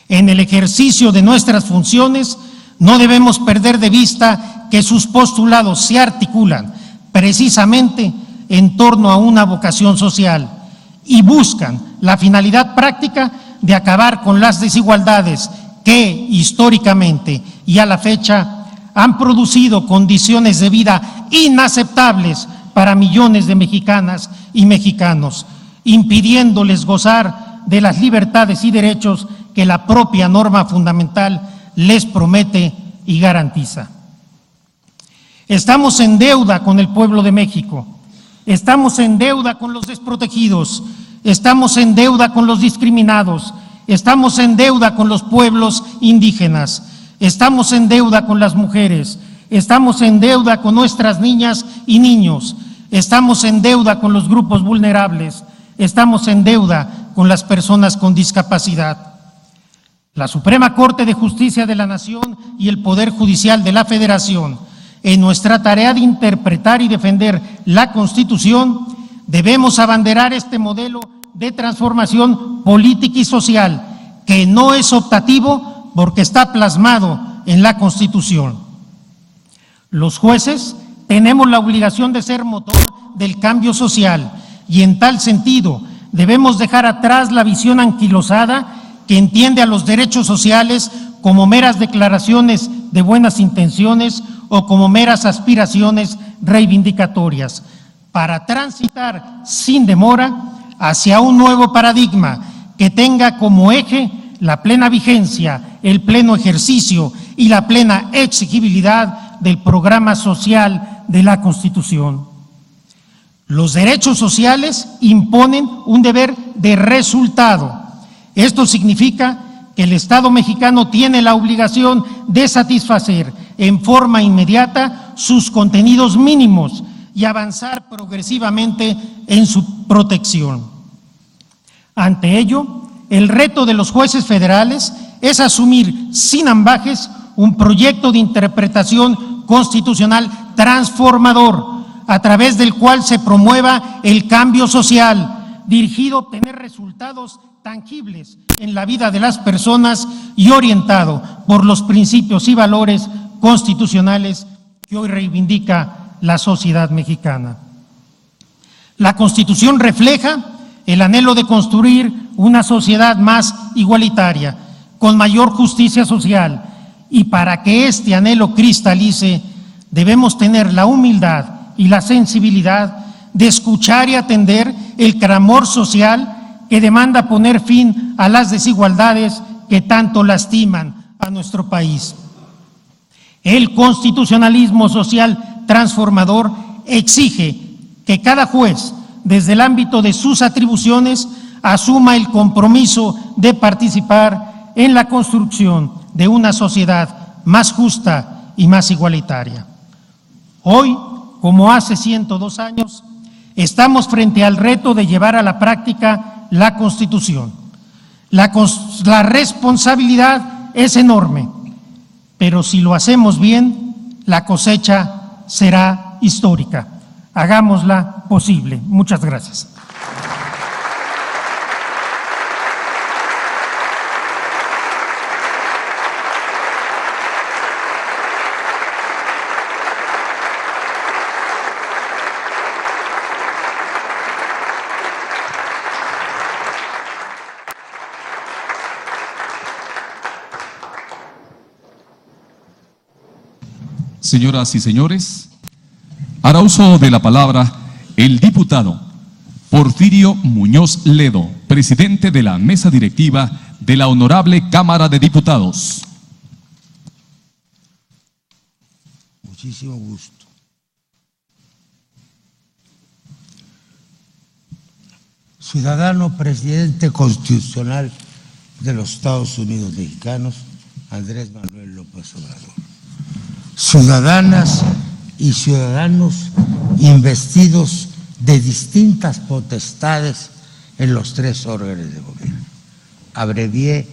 D: En el ejercicio de nuestras funciones, no debemos perder de vista que sus postulados se articulan precisamente en torno a una vocación social y buscan la finalidad práctica de acabar con las desigualdades que históricamente y a la fecha han producido condiciones de vida inaceptables para millones de mexicanas y mexicanos, impidiéndoles gozar de las libertades y derechos que la propia norma fundamental les promete y garantiza. Estamos en deuda con el pueblo de México, estamos en deuda con los desprotegidos, estamos en deuda con los discriminados, estamos en deuda con los pueblos indígenas, estamos en deuda con las mujeres, estamos en deuda con nuestras niñas y niños, estamos en deuda con los grupos vulnerables, estamos en deuda con las personas con discapacidad. La Suprema Corte de Justicia de la Nación y el Poder Judicial de la Federación, en nuestra tarea de interpretar y defender la Constitución, debemos abanderar este modelo de transformación política y social, que no es optativo porque está plasmado en la Constitución. Los jueces tenemos la obligación de ser motor del cambio social y en tal sentido debemos dejar atrás la visión anquilosada que entiende a los derechos sociales como meras declaraciones de buenas intenciones o como meras aspiraciones reivindicatorias, para transitar sin demora hacia un nuevo paradigma que tenga como eje la plena vigencia, el pleno ejercicio y la plena exigibilidad del programa social de la Constitución. Los derechos sociales imponen un deber de resultado. Esto significa que el Estado mexicano tiene la obligación de satisfacer en forma inmediata sus contenidos mínimos y avanzar progresivamente en su protección. Ante ello, el reto de los jueces federales es asumir sin ambajes un proyecto de interpretación constitucional transformador, a través del cual se promueva el cambio social, dirigido a obtener resultados tangibles en la vida de las personas y orientado por los principios y valores constitucionales que hoy reivindica la sociedad mexicana. La Constitución refleja el anhelo de construir una sociedad más igualitaria, con mayor justicia social, y para que este anhelo cristalice, debemos tener la humildad y la sensibilidad de escuchar y atender el clamor social que demanda poner fin a las desigualdades que tanto lastiman a nuestro país. El constitucionalismo social transformador exige que cada juez, desde el ámbito de sus atribuciones, asuma el compromiso de participar en la construcción de una sociedad más justa y más igualitaria. Hoy, como hace 102 años, estamos frente al reto de llevar a la práctica la Constitución. La responsabilidad es enorme, pero si lo hacemos bien, la cosecha será histórica. Hagámosla posible. Muchas gracias.
A: Señoras y señores, hará uso de la palabra el diputado Porfirio Muñoz Ledo, presidente de la mesa directiva de la Honorable Cámara de Diputados.
E: Muchísimo gusto. Ciudadano presidente constitucional de los Estados Unidos mexicanos, Andrés Manuel López Obrador. Ciudadanas y ciudadanos investidos de distintas potestades en los 3 órdenes de gobierno. Abrevié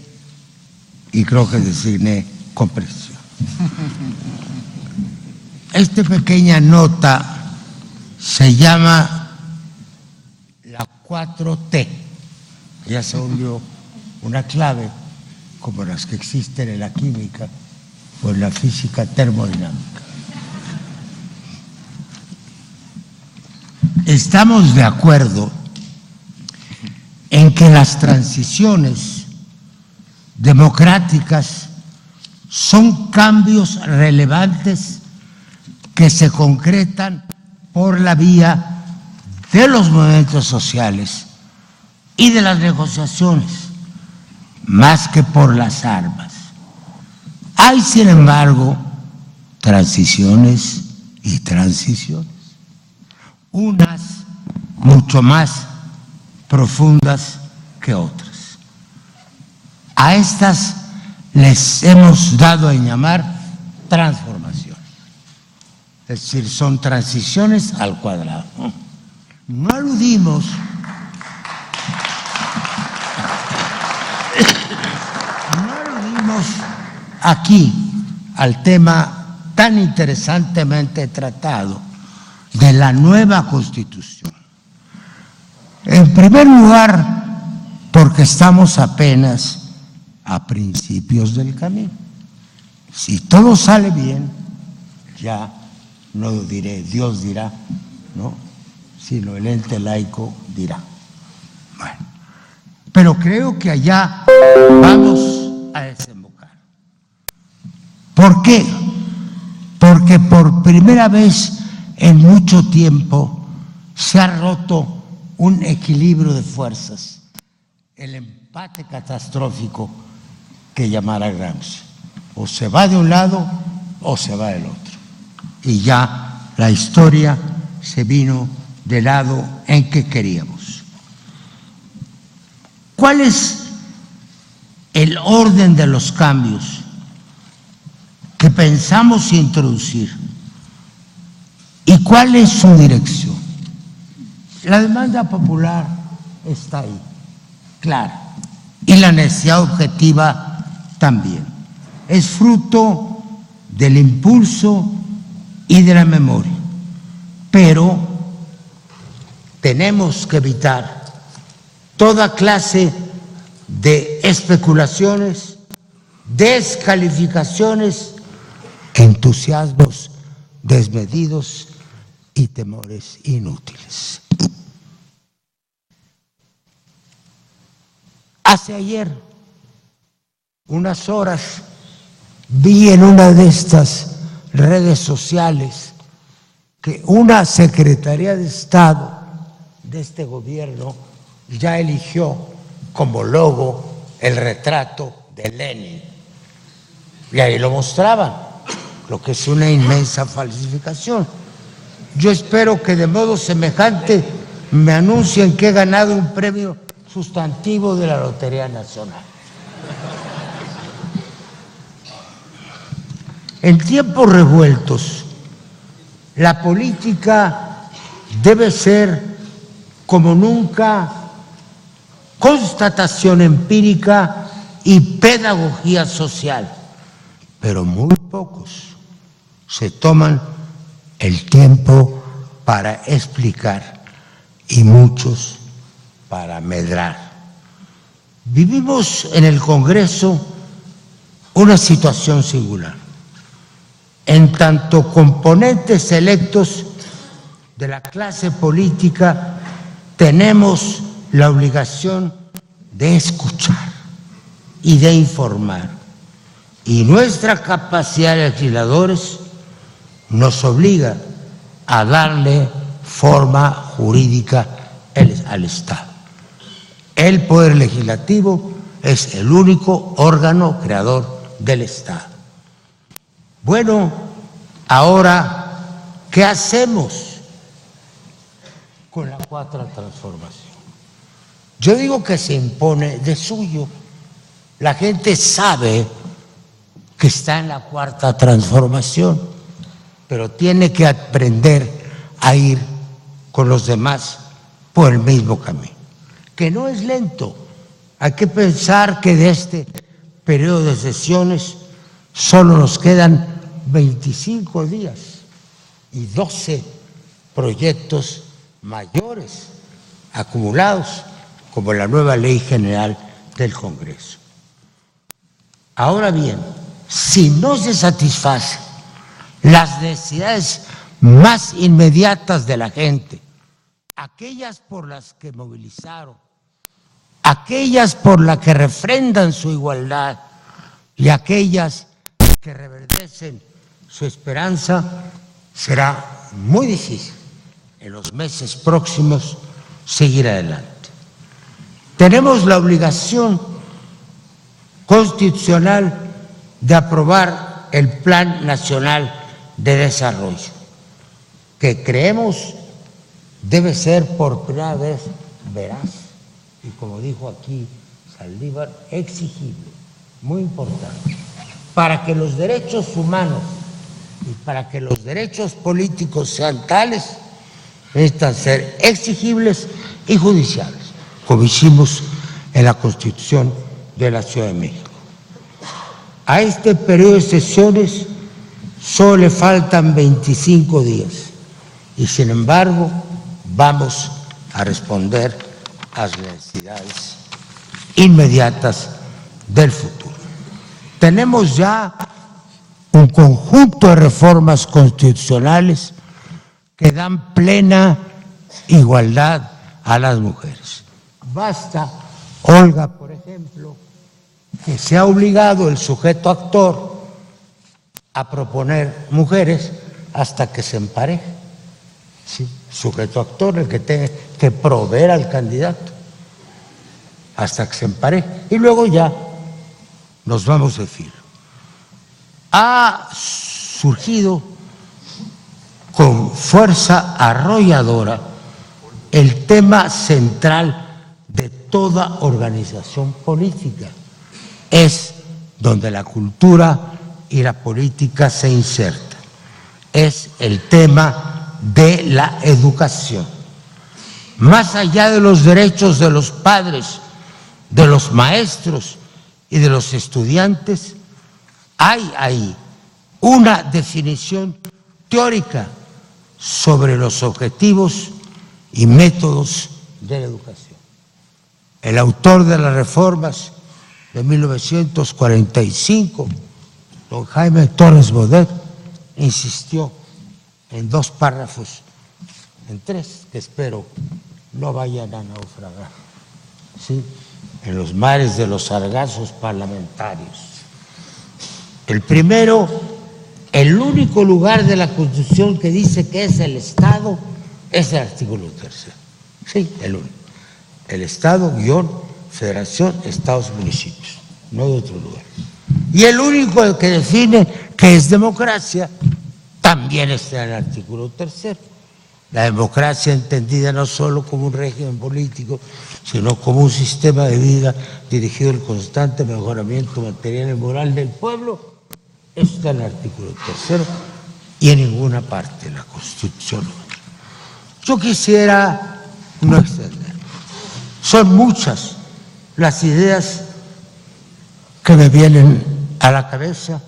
E: y creo que designé con precisión. Esta pequeña nota se llama la 4T, ya se volvió una clave como las que existen en la química o en la física termodinámica. Estamos de acuerdo en que las transiciones democráticas son cambios relevantes que se concretan por la vía de los movimientos sociales y de las negociaciones, más que por las armas. Hay, sin embargo, transiciones y transiciones, unas mucho más profundas que otras. A estas les hemos dado en llamar transformaciones, es decir, son transiciones al cuadrado. No aludimos aquí al tema tan interesantemente tratado de la nueva Constitución. En primer lugar, porque estamos apenas a principios del camino. Si todo sale bien, ya no diré Dios dirá, ¿no?, sino el ente laico dirá. Bueno, pero creo que allá vamos a desembocar. ¿Por qué? Porque por primera vez en mucho tiempo se ha roto un equilibrio de fuerzas, el empate catastrófico que llamara Gramsci. O se va de un lado o se va del otro. Y ya la historia se vino del lado en que queríamos. ¿Cuál es el orden de los cambios que pensamos introducir? ¿Y cuál es su dirección? La demanda popular está ahí, clara, y la necesidad objetiva también. Es fruto del impulso y de la memoria, pero tenemos que evitar toda clase de especulaciones, descalificaciones, entusiasmos desmedidos y temores inútiles. Hace ayer, unas horas, vi en una de estas redes sociales que una Secretaría de Estado de este gobierno ya eligió como logo el retrato de Lenin. Y ahí lo mostraban, lo que es una inmensa falsificación. Yo espero que de modo semejante me anuncien que he ganado un premio sustantivo de la Lotería Nacional. En tiempos revueltos, la política debe ser como nunca constatación empírica y pedagogía social, pero muy pocos se toman el tiempo para explicar y muchos para medrar. Vivimos en el Congreso una situación singular. En tanto componentes electos de la clase política tenemos la obligación de escuchar y de informar. Y nuestra capacidad de legisladores nos obliga a darle forma jurídica al Estado. El Poder Legislativo es el único órgano creador del Estado. Bueno, ahora, ¿qué hacemos con la Cuarta Transformación? Yo digo que se impone de suyo. La gente sabe que está en la Cuarta Transformación, pero tiene que aprender a ir con los demás por el mismo camino, que no es lento. Hay que pensar que de este periodo de sesiones solo nos quedan 25 días y 12 proyectos mayores acumulados, como la nueva Ley General del Congreso. Ahora bien, si no se satisfacen las necesidades más inmediatas de la gente, aquellas por las que movilizaron, aquellas por las que refrendan su igualdad y aquellas que reverdecen su esperanza, será muy difícil en los meses próximos seguir adelante. Tenemos la obligación constitucional de aprobar el Plan Nacional de Desarrollo, que creemos debe ser por primera vez veraz y, como dijo aquí Saldívar, exigible, muy importante, para que los derechos humanos y para que los derechos políticos sean tales, necesitan ser exigibles y judiciales, como hicimos en la Constitución de la Ciudad de México. A este periodo de sesiones solo le faltan 25 días y, sin embargo, vamos a responder a las necesidades inmediatas del futuro. Tenemos ya un conjunto de reformas constitucionales que dan plena igualdad a las mujeres. Basta, Olga, por ejemplo, que se ha obligado el sujeto actor a proponer mujeres hasta que se empareje. ¿Sí? Sujeto actor, el que tiene que proveer al candidato hasta que se empareje. Y luego ya nos vamos de filo. Ha surgido con fuerza arrolladora el tema central de toda organización política. Es donde la cultura y la política se insertan. Es el tema de la educación. Más allá de los derechos de los padres, de los maestros y de los estudiantes, hay ahí una definición teórica sobre los objetivos y métodos de la educación. El autor de las reformas de 1945, don Jaime Torres Bodet, insistió en 2 párrafos, en 3, que espero no vayan a naufragar, ¿sí? en los mares de los sargazos parlamentarios. El primero, el único lugar de la Constitución que dice que es el Estado, es el artículo 3. Sí, el único. El Estado, Federación, Estados, municipios, no hay otro lugar. Y el único que define que es democracia, también está en el artículo 3. La democracia entendida no solo como un régimen político, sino como un sistema de vida dirigido al constante mejoramiento material y moral del pueblo, está en el artículo 3 y en ninguna parte de la Constitución. Yo quisiera no extender. Son muchas las ideas que me vienen a la cabeza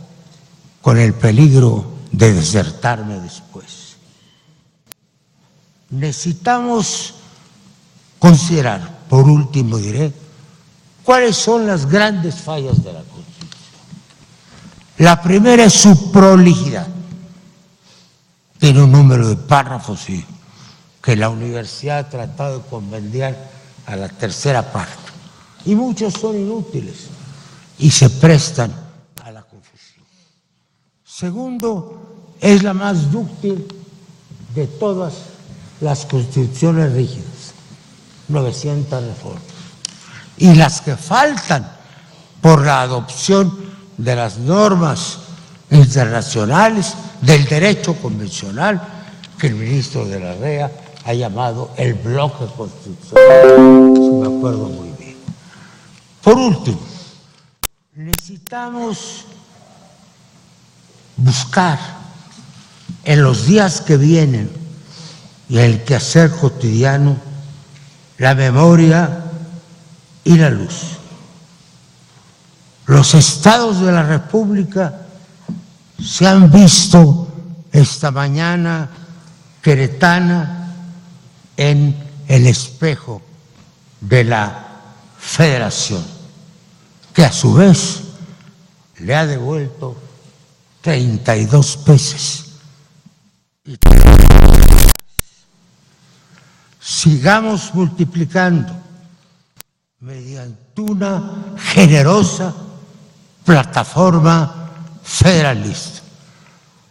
E: con el peligro de desertarme después. Necesitamos considerar, por último diré, cuáles son las grandes fallas de la Constitución. La primera es su prolijidad. Tiene un número de párrafos y que la universidad ha tratado de convenir a la tercera parte. Y muchos son inútiles y se prestan a la confusión. Segundo, es la más dúctil de todas las constituciones rígidas, 900 reformas. Y las que faltan por la adopción de las normas internacionales, del derecho convencional, que el ministro de la REA ha llamado el bloque constitucional, si me acuerdo muy bien. Por último, necesitamos buscar en los días que vienen y en el quehacer cotidiano la memoria y la luz. Los estados de la República se han visto esta mañana queretana en el espejo de la Federación, que a su vez le ha devuelto 32 veces. Sigamos multiplicando mediante una generosa plataforma federalista,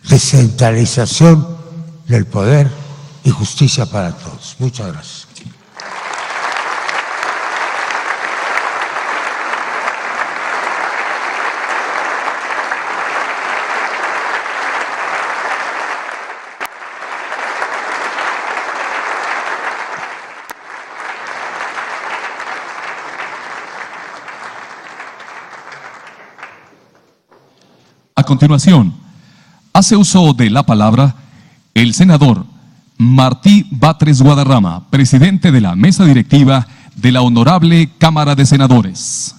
E: descentralización del poder y justicia para todos. Muchas gracias.
A: A continuación, hace uso de la palabra el senador Martí Batres Guadarrama, presidente de la mesa directiva de la Honorable Cámara de Senadores.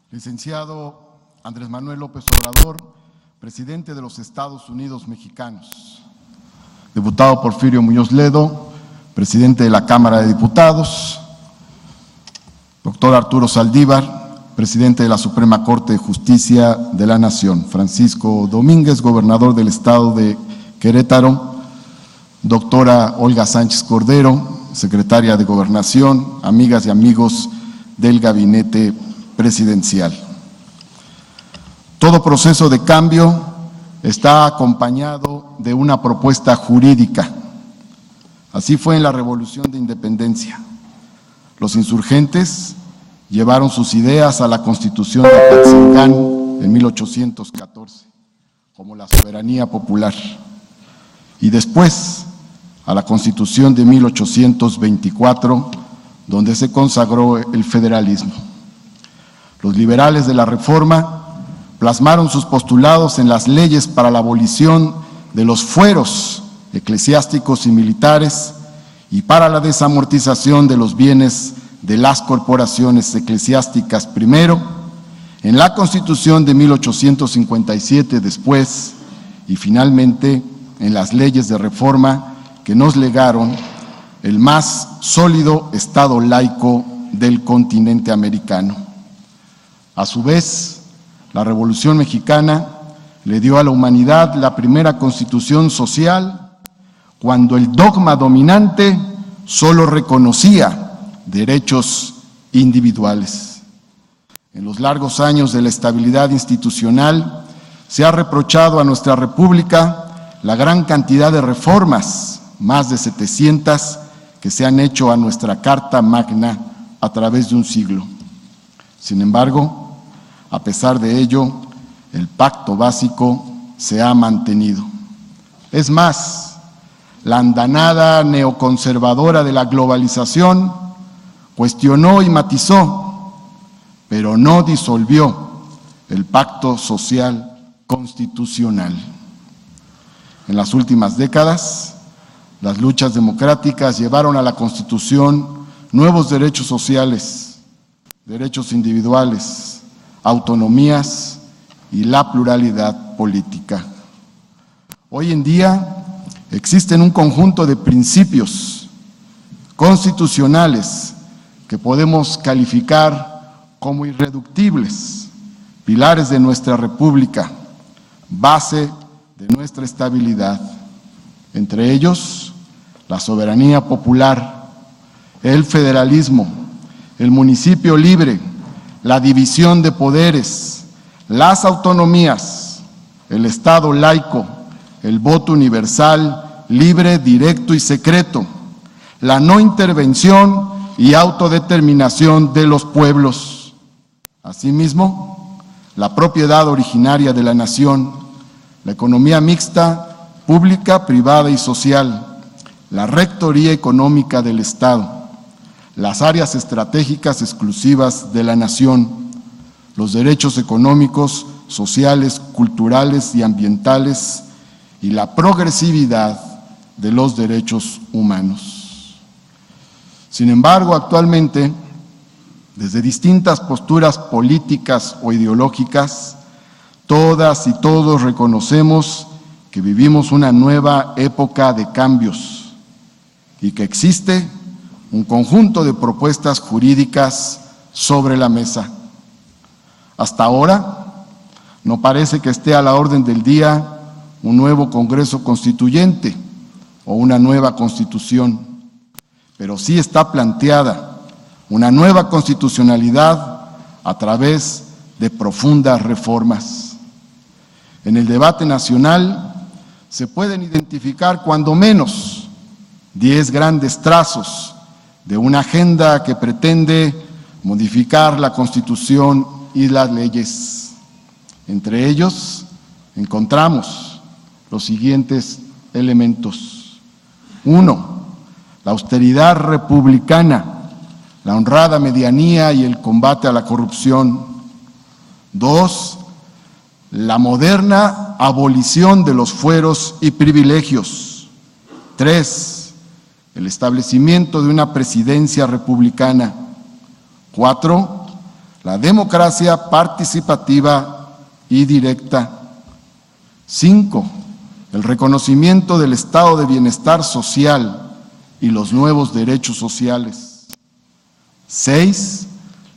B: Licenciado Andrés Manuel López Obrador, presidente de los Estados Unidos Mexicanos. Diputado Porfirio Muñoz Ledo, presidente de la Cámara de Diputados. Doctor Arturo Saldívar, presidente de la Suprema Corte de Justicia de la Nación. Francisco Domínguez, gobernador del Estado de Querétaro. Doctora Olga Sánchez Cordero, secretaria de Gobernación. Amigas y amigos del Gabinete Presidencial. Todo proceso de cambio está acompañado de una propuesta jurídica. Así fue en la Revolución de Independencia. Los insurgentes llevaron sus ideas a la Constitución de Apatzingán en 1814, como la soberanía popular, y después a la Constitución de 1824, donde se consagró el federalismo. Los liberales de la Reforma plasmaron sus postulados en las leyes para la abolición de los fueros eclesiásticos y militares y para la desamortización de los bienes de las corporaciones eclesiásticas primero, en la Constitución de 1857 después y finalmente en las leyes de reforma que nos legaron el más sólido Estado laico del continente americano. A su vez,
F: La Revolución Mexicana le dio a la humanidad la primera constitución social cuando el dogma dominante solo reconocía derechos individuales. En los largos años de la estabilidad institucional se ha reprochado a nuestra República la gran cantidad de reformas, más de 700, que se han hecho a nuestra Carta Magna a través de un siglo. Sin embargo, a pesar de ello, el pacto básico se ha mantenido. Es más, la andanada neoconservadora de la globalización cuestionó y matizó, pero no disolvió el pacto social constitucional. En las últimas décadas, las luchas democráticas llevaron a la Constitución nuevos derechos sociales, derechos individuales, autonomías y la pluralidad política. Hoy en día existen un conjunto de principios constitucionales que podemos calificar como irreductibles, pilares de nuestra República, base de nuestra estabilidad. Entre ellos, la soberanía popular, el federalismo, el municipio libre, la división de poderes, las autonomías, el Estado laico, el voto universal, libre, directo y secreto, la no intervención y autodeterminación de los pueblos. Asimismo, la propiedad originaria de la nación, la economía mixta, pública, privada y social, la rectoría económica del Estado, las áreas estratégicas exclusivas de la nación, los derechos económicos, sociales, culturales y ambientales y la progresividad de los derechos humanos. Sin embargo, actualmente, desde distintas posturas políticas o ideológicas, todas y todos reconocemos que vivimos una nueva época de cambios y que existe un conjunto de propuestas jurídicas sobre la mesa. Hasta ahora, no parece que esté a la orden del día un nuevo Congreso Constituyente o una nueva Constitución, pero sí está planteada una nueva constitucionalidad a través de profundas reformas. En el debate nacional se pueden identificar cuando menos 10 grandes trazos de una agenda que pretende modificar la Constitución y las leyes. Entre ellos encontramos los siguientes elementos. 1. La austeridad republicana, la honrada medianía y el combate a la corrupción. 2. La moderna abolición de los fueros y privilegios. 3. El establecimiento de una presidencia republicana. 4. La democracia participativa y directa. 5. El reconocimiento del estado de bienestar social y los nuevos derechos sociales. 6.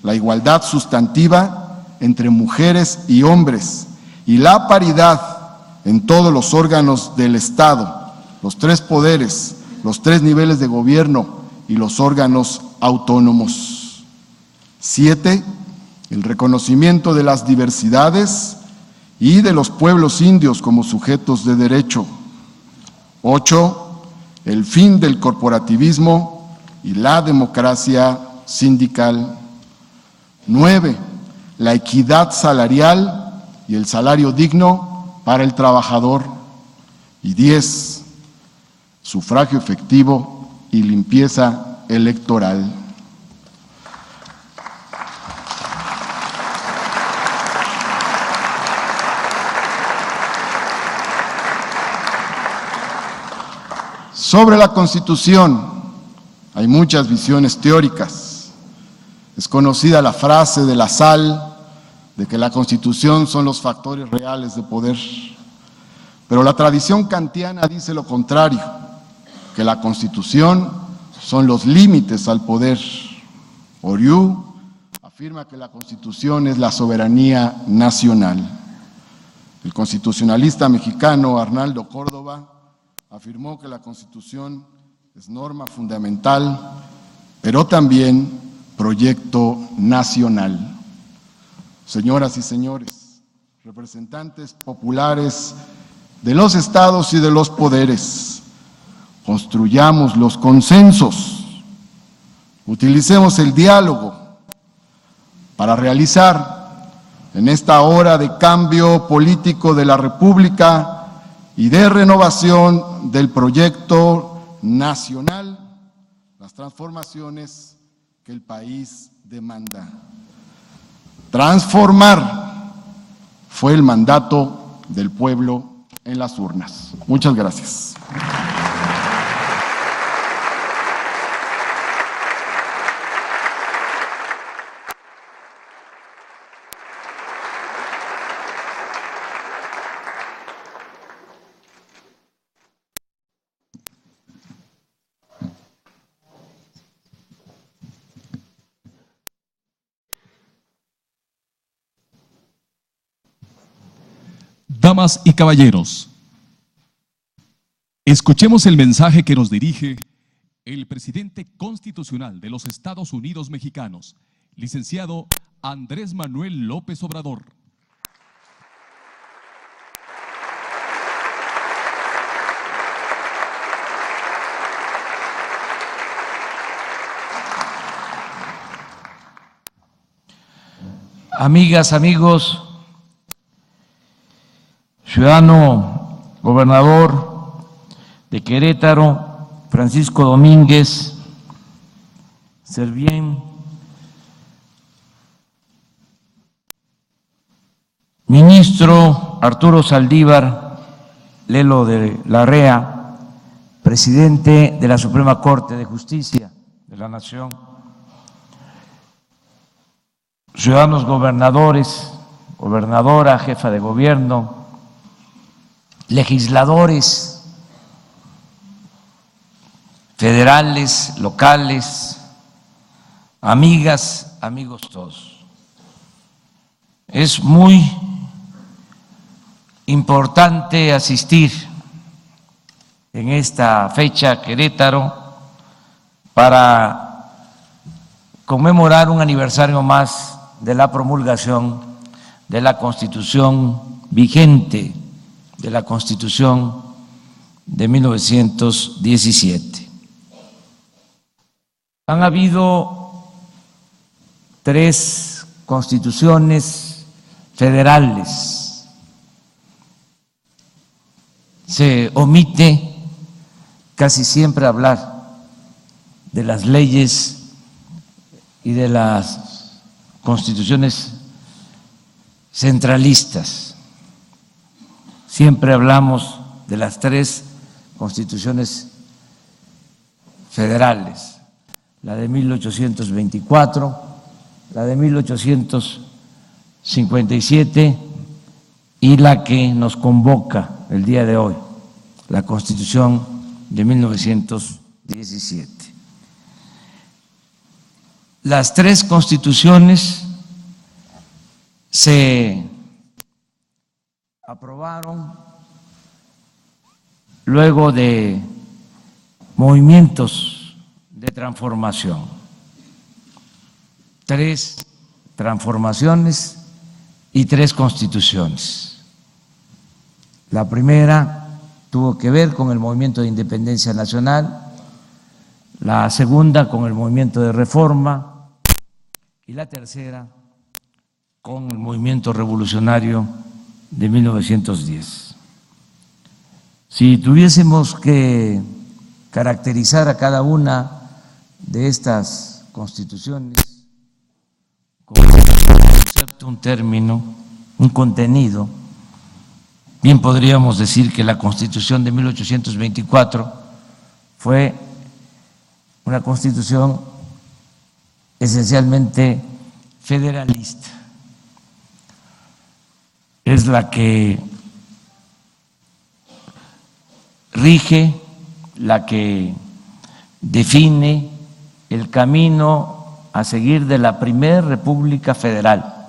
F: La igualdad sustantiva entre mujeres y hombres y la paridad en todos los órganos del Estado, los 3 poderes, los 3 niveles de gobierno y los órganos autónomos. 7. El reconocimiento de las diversidades y de los pueblos indios como sujetos de derecho. 8. El fin del corporativismo y la democracia sindical. 9. La equidad salarial y el salario digno para el trabajador. Y 10. Sufragio efectivo y limpieza electoral. Sobre la Constitución hay muchas visiones teóricas. Es conocida la frase de Lassalle de que la Constitución son los factores reales de poder. Pero la tradición kantiana dice lo contrario, que la Constitución son los límites al poder. Oriú afirma que la Constitución es la soberanía nacional. El constitucionalista mexicano Arnaldo Córdoba afirmó que la Constitución es norma fundamental, pero también proyecto nacional. Señoras y señores, representantes populares de los estados y de los poderes, construyamos los consensos, utilicemos el diálogo para realizar en esta hora de cambio político de la República y de renovación del proyecto nacional, las transformaciones que el país demanda. Transformar fue el mandato del pueblo en las urnas. Muchas gracias.
A: Damas y caballeros, escuchemos el mensaje que nos dirige el presidente constitucional de los Estados Unidos mexicanos, licenciado Andrés Manuel López Obrador.
G: Amigas, amigos, ciudadano gobernador de Querétaro, Francisco Domínguez Servién, ministro Arturo Saldívar Lelo de la Rea, presidente de la Suprema Corte de Justicia de la Nación, ciudadanos gobernadores, gobernadora, jefa de gobierno, legisladores federales, locales, amigas, amigos todos. Es muy importante asistir en esta fecha a Querétaro para conmemorar un aniversario más de la promulgación de la Constitución vigente, de la Constitución de 1917. Han habido 3 constituciones federales. Se omite casi siempre hablar de las leyes y de las constituciones centralistas. Siempre hablamos de las 3 constituciones federales, la de 1824, la de 1857 y la que nos convoca el día de hoy, la Constitución de 1917. Las 3 constituciones se aprobaron luego de movimientos de transformación. 3 transformaciones y 3 constituciones. La primera tuvo que ver con el movimiento de independencia nacional, la segunda con el movimiento de reforma y la tercera con el movimiento revolucionario de 1910. Si tuviésemos que caracterizar a cada una de estas constituciones con un concepto, un término, un contenido, bien podríamos decir que la Constitución de 1824 fue una constitución esencialmente federalista. Es la que rige, la que define el camino a seguir de la primera República Federal,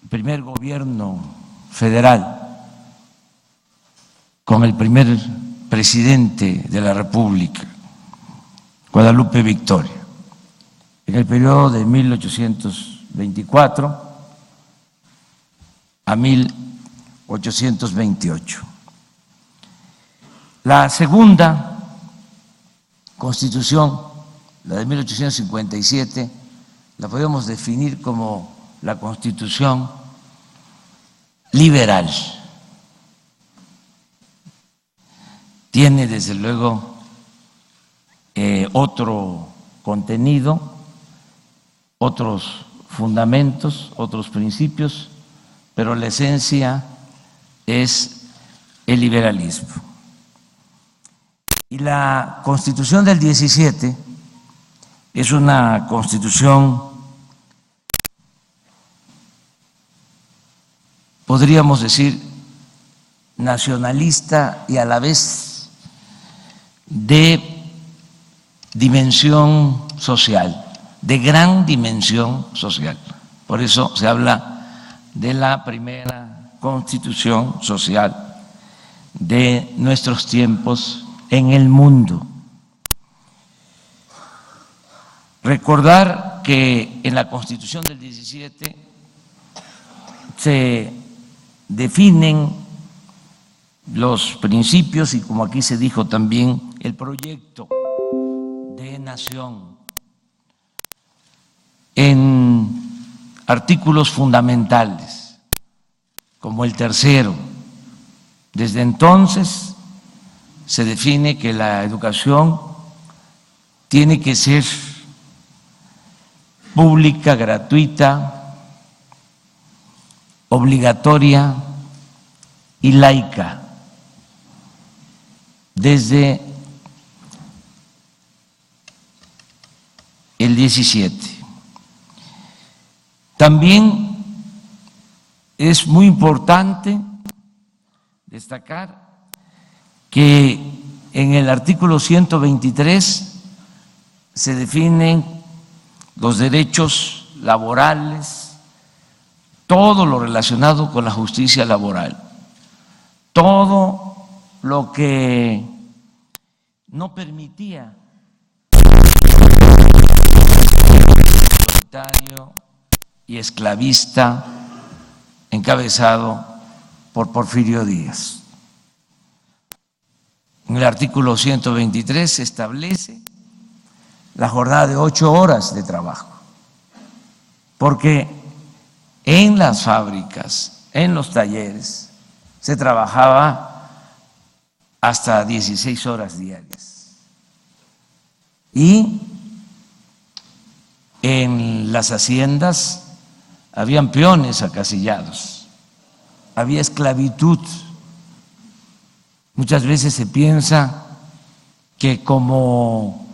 G: el primer gobierno federal, con el primer presidente de la República, Guadalupe Victoria, en el periodo de 1824 a 1828. La segunda Constitución, la de 1857, la podemos definir como la Constitución liberal. Tiene desde luego otro contenido, otros fundamentos, otros principios, pero la esencia es el liberalismo. Y la Constitución del 17 es una Constitución, podríamos decir, nacionalista y a la vez de dimensión social, de gran dimensión social. Por eso se habla de la primera Constitución social de nuestros tiempos en el mundo. Recordar que en la Constitución del 17 se definen los principios y, como aquí se dijo también, el proyecto de nación en artículos fundamentales, como el tercero. Desde entonces se define que la educación tiene que ser pública, gratuita, obligatoria y laica. Desde el 17. También es muy importante destacar que en el artículo 123 se definen los derechos laborales, todo lo relacionado con la justicia laboral, todo lo que no permitía autoritario y esclavista encabezado por Porfirio Díaz. En el artículo 123 se establece la jornada de 8 horas de trabajo, porque en las fábricas, en los talleres, se trabajaba hasta 16 horas diarias. Y en las haciendas habían peones acasillados, había esclavitud. Muchas veces se piensa que como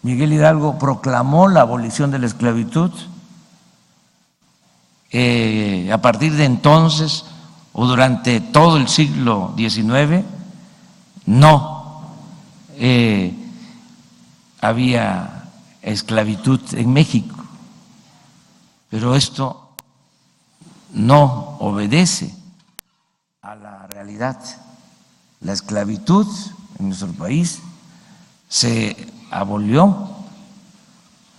G: Miguel Hidalgo proclamó la abolición de la esclavitud, a partir de entonces o durante todo el siglo XIX no había esclavitud en México, pero esto no obedece a la realidad. La esclavitud en nuestro país se abolió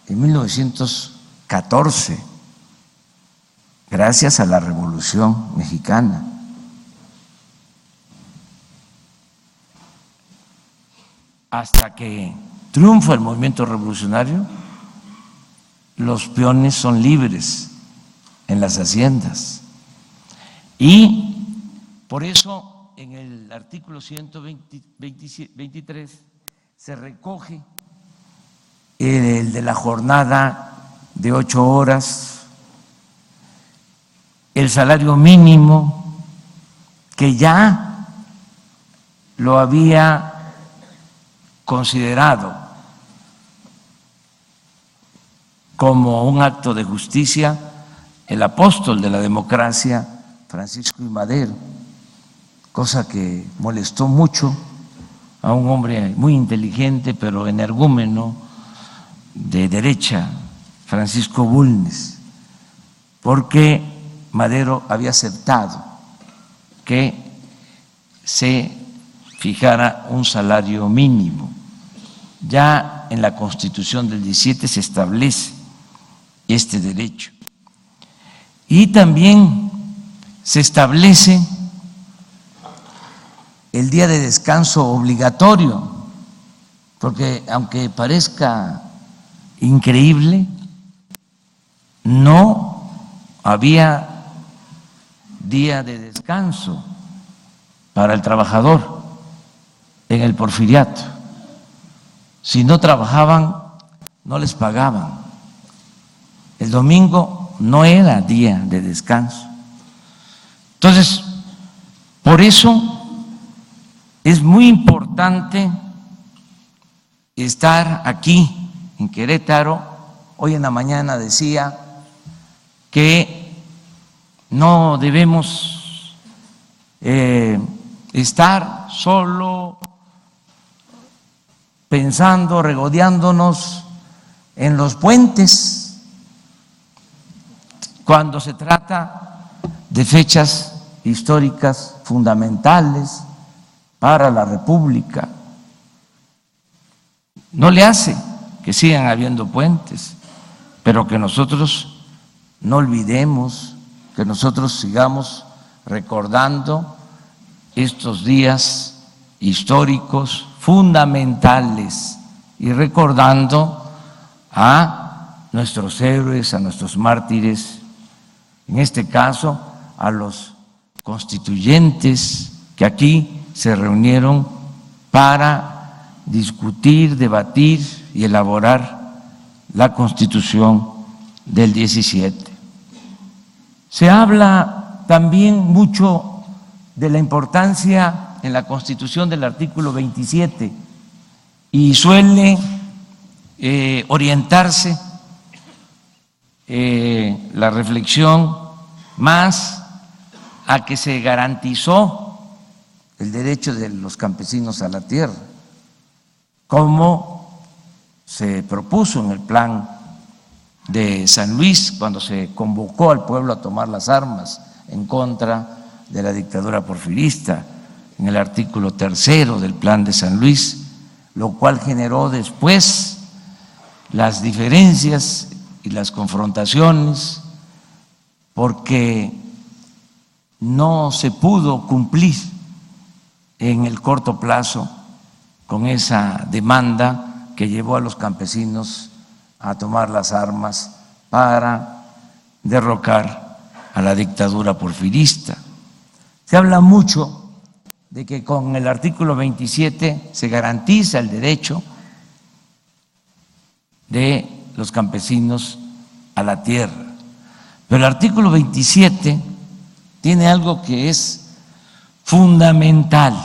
G: en 1914, gracias a la Revolución Mexicana. Hasta que triunfa el movimiento revolucionario, los peones son libres en las haciendas. Y por eso en el artículo 123 se recoge el de la jornada de 8 horas, el salario mínimo, que ya lo había considerado como un acto de justicia el apóstol de la democracia, Francisco I. Madero, cosa que molestó mucho a un hombre muy inteligente pero energúmeno de derecha, Francisco Bulnes, porque Madero había aceptado que se fijara un salario mínimo. Ya en la Constitución del 17 se establece este derecho. Y también se establece el día de descanso obligatorio, porque aunque parezca increíble, no había día de descanso para el trabajador en el Porfiriato. Si no trabajaban, no les pagaban. El domingo no era día de descanso. Entonces, por eso es muy importante estar aquí en Querétaro. Hoy en la mañana decía que no debemos estar solo pensando, regodeándonos en los puentes cuando se trata de fechas históricas fundamentales para la República. No le hace que sigan habiendo puentes, pero que nosotros no olvidemos, que nosotros sigamos recordando estos días históricos fundamentales y recordando a nuestros héroes, a nuestros mártires, en este caso a los constituyentes que aquí se reunieron para discutir, debatir y elaborar la Constitución del 17. Se habla también mucho de la importancia en la Constitución del artículo 27 y suele orientarse la reflexión más a que se garantizó el derecho de los campesinos a la tierra, como se propuso en el plan de San Luis cuando se convocó al pueblo a tomar las armas en contra de la dictadura porfirista, en el artículo 3 del plan de San Luis, lo cual generó después las diferencias y las confrontaciones porque no se pudo cumplir en el corto plazo con esa demanda que llevó a los campesinos a tomar las armas para derrocar a la dictadura porfirista. Se habla mucho de que con el artículo 27 se garantiza el derecho de los campesinos a la tierra. Pero el artículo 27 tiene algo que es fundamental.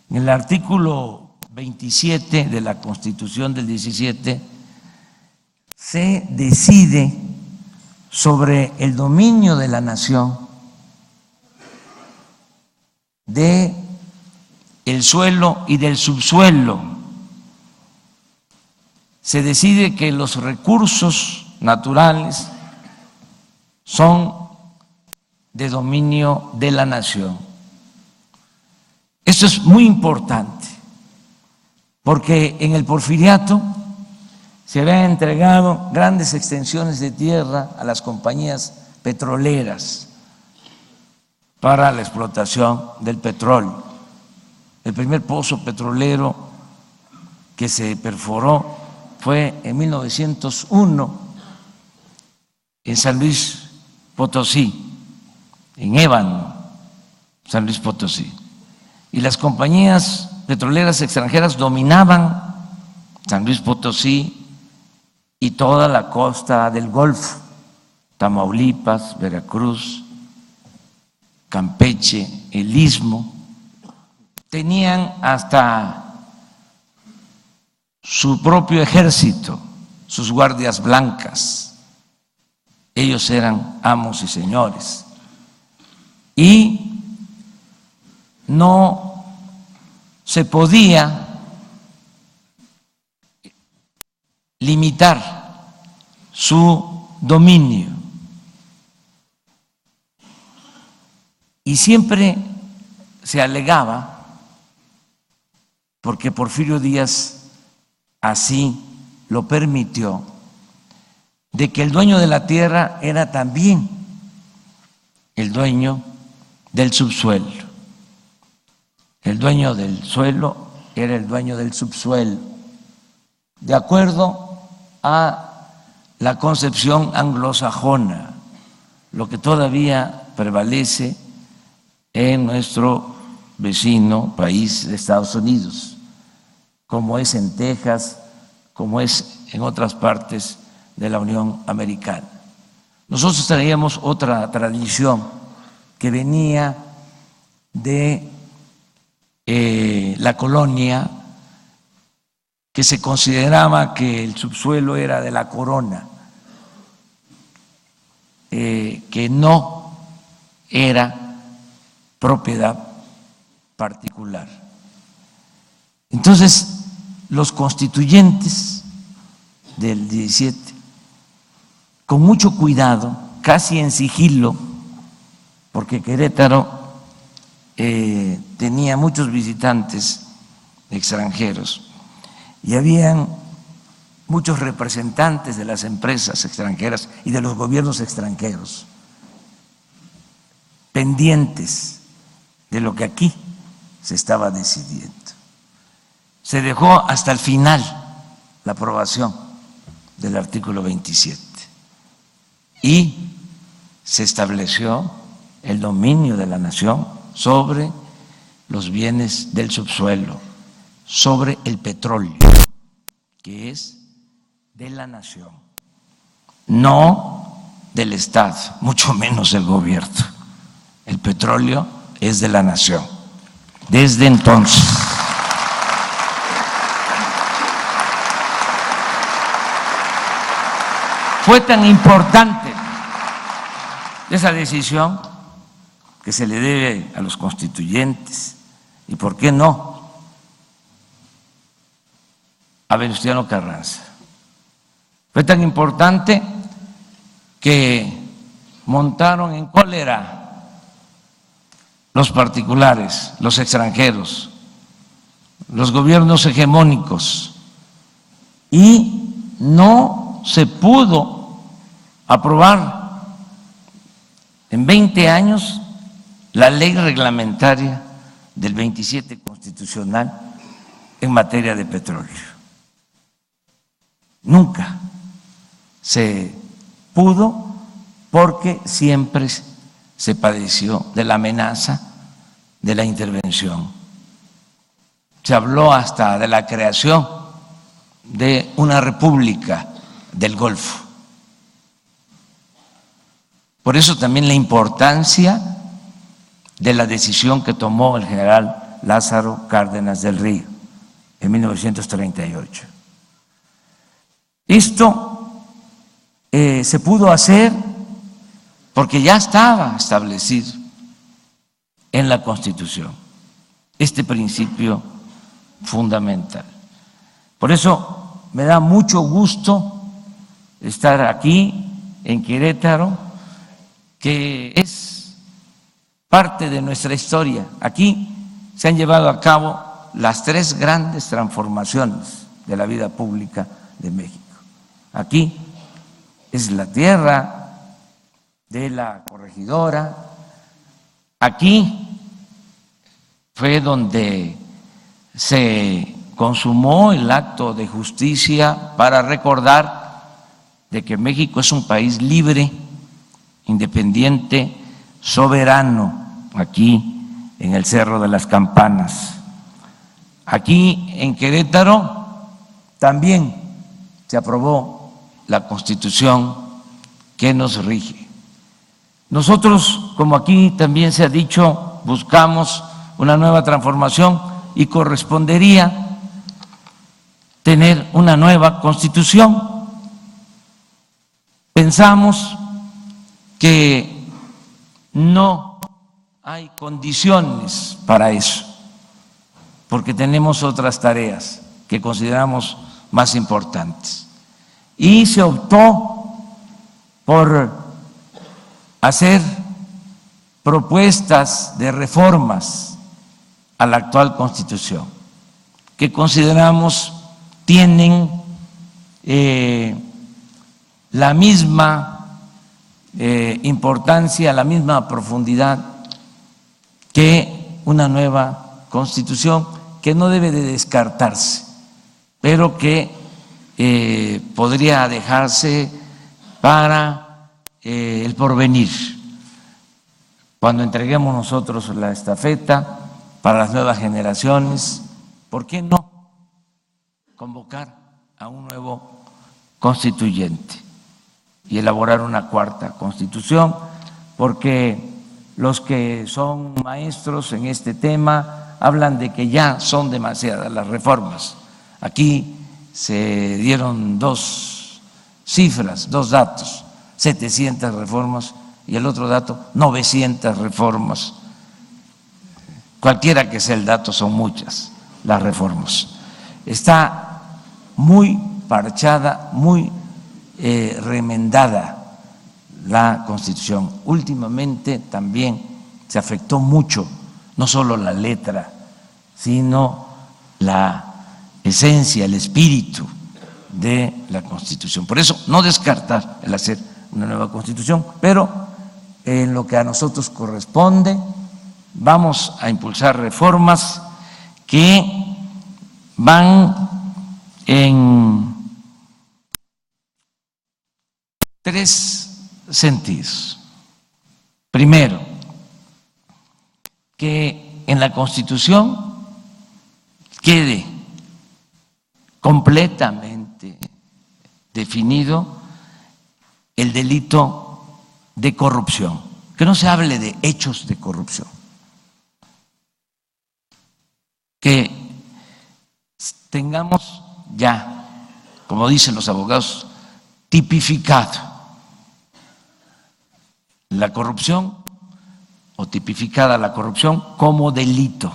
G: En el artículo 27 de la Constitución del 17 se decide sobre el dominio de la nación de el suelo y del subsuelo. Se decide que los recursos naturales son de dominio de la nación. Esto es muy importante porque en el Porfiriato se habían entregado grandes extensiones de tierra a las compañías petroleras para la explotación del petróleo. El primer pozo petrolero que se perforó fue en 1901 en San Luis Potosí, en Ébano, San Luis Potosí. Y las compañías petroleras extranjeras dominaban San Luis Potosí y toda la costa del Golfo, Tamaulipas, Veracruz, Campeche, el Istmo. Tenían hasta su propio ejército, sus guardias blancas. Ellos eran amos y señores. Y no se podía limitar su dominio. Y siempre se alegaba, porque Porfirio Díaz así lo permitió, de que el dueño de la tierra era también el dueño del subsuelo. El dueño del suelo era el dueño del subsuelo, de acuerdo a la concepción anglosajona, lo que todavía prevalece en nuestro vecino país de Estados Unidos, como es en Texas, como es en otras partes de la Unión Americana. Nosotros traíamos otra tradición que venía de la colonia, que se consideraba que el subsuelo era de la corona, que no era propiedad particular. Entonces, los constituyentes del 17, con mucho cuidado, casi en sigilo, porque Querétaro tenía muchos visitantes extranjeros y habían muchos representantes de las empresas extranjeras y de los gobiernos extranjeros pendientes de lo que aquí se estaba decidiendo. Se dejó hasta el final la aprobación del artículo 27 y se estableció el dominio de la nación sobre los bienes del subsuelo, sobre el petróleo, que es de la nación, no del Estado, mucho menos del gobierno. El petróleo es de la nación, desde entonces. Fue tan importante esa decisión que se le debe a los constituyentes y, ¿por qué no?, a Venustiano Carranza. Fue tan importante que montaron en cólera los particulares, los extranjeros, los gobiernos hegemónicos, y no se pudo aprobar en 20 años la ley reglamentaria del 27 constitucional en materia de petróleo. Nunca se pudo, porque siempre se padeció de la amenaza de la intervención. Se habló hasta de la creación de una república del Golfo. Por eso también la importancia de la decisión que tomó el general Lázaro Cárdenas del Río en 1938. Esto se pudo hacer porque ya estaba establecido en la Constitución este principio fundamental. Por eso me da mucho gusto estar aquí en Querétaro, que es parte de nuestra historia. Aquí se han llevado a cabo las 3 grandes transformaciones de la vida pública de México. Aquí es la tierra de la corregidora, aquí fue donde se consumó el acto de justicia para recordar de que México es un país libre, independiente, soberano, aquí en el Cerro de las Campanas. Aquí en Querétaro también se aprobó la Constitución que nos rige. Nosotros, como aquí también se ha dicho, buscamos una nueva transformación y correspondería tener una nueva Constitución. Pensamos que no hay condiciones para eso, porque tenemos otras tareas que consideramos más importantes. y se optó por hacer propuestas de reformas a la actual Constitución, que consideramos tienen la misma importancia, la misma profundidad que una nueva Constitución, que no debe de descartarse, pero que podría dejarse para el porvenir, cuando entreguemos nosotros la estafeta para las nuevas generaciones. ¿Por qué no convocar a un nuevo constituyente y elaborar una cuarta Constitución? Porque los que son maestros en este tema hablan de que ya son demasiadas las reformas. Aquí se dieron dos cifras, dos datos: 700 reformas y el otro dato, 900 reformas. Cualquiera que sea el dato, son muchas las reformas. Está muy parchada, muy remendada la Constitución. Últimamente también se afectó mucho, no solo la letra, sino la esencia, el espíritu de la Constitución. Por eso, no descartar el hacer una nueva Constitución, pero en lo que a nosotros corresponde, vamos a impulsar reformas que van en tres sentidos. Primero, que en la Constitución quede completamente definido el delito de corrupción, que no se hable de hechos de corrupción, que tengamos ya, como dicen los abogados, tipificado la corrupción o tipificada la corrupción como delito,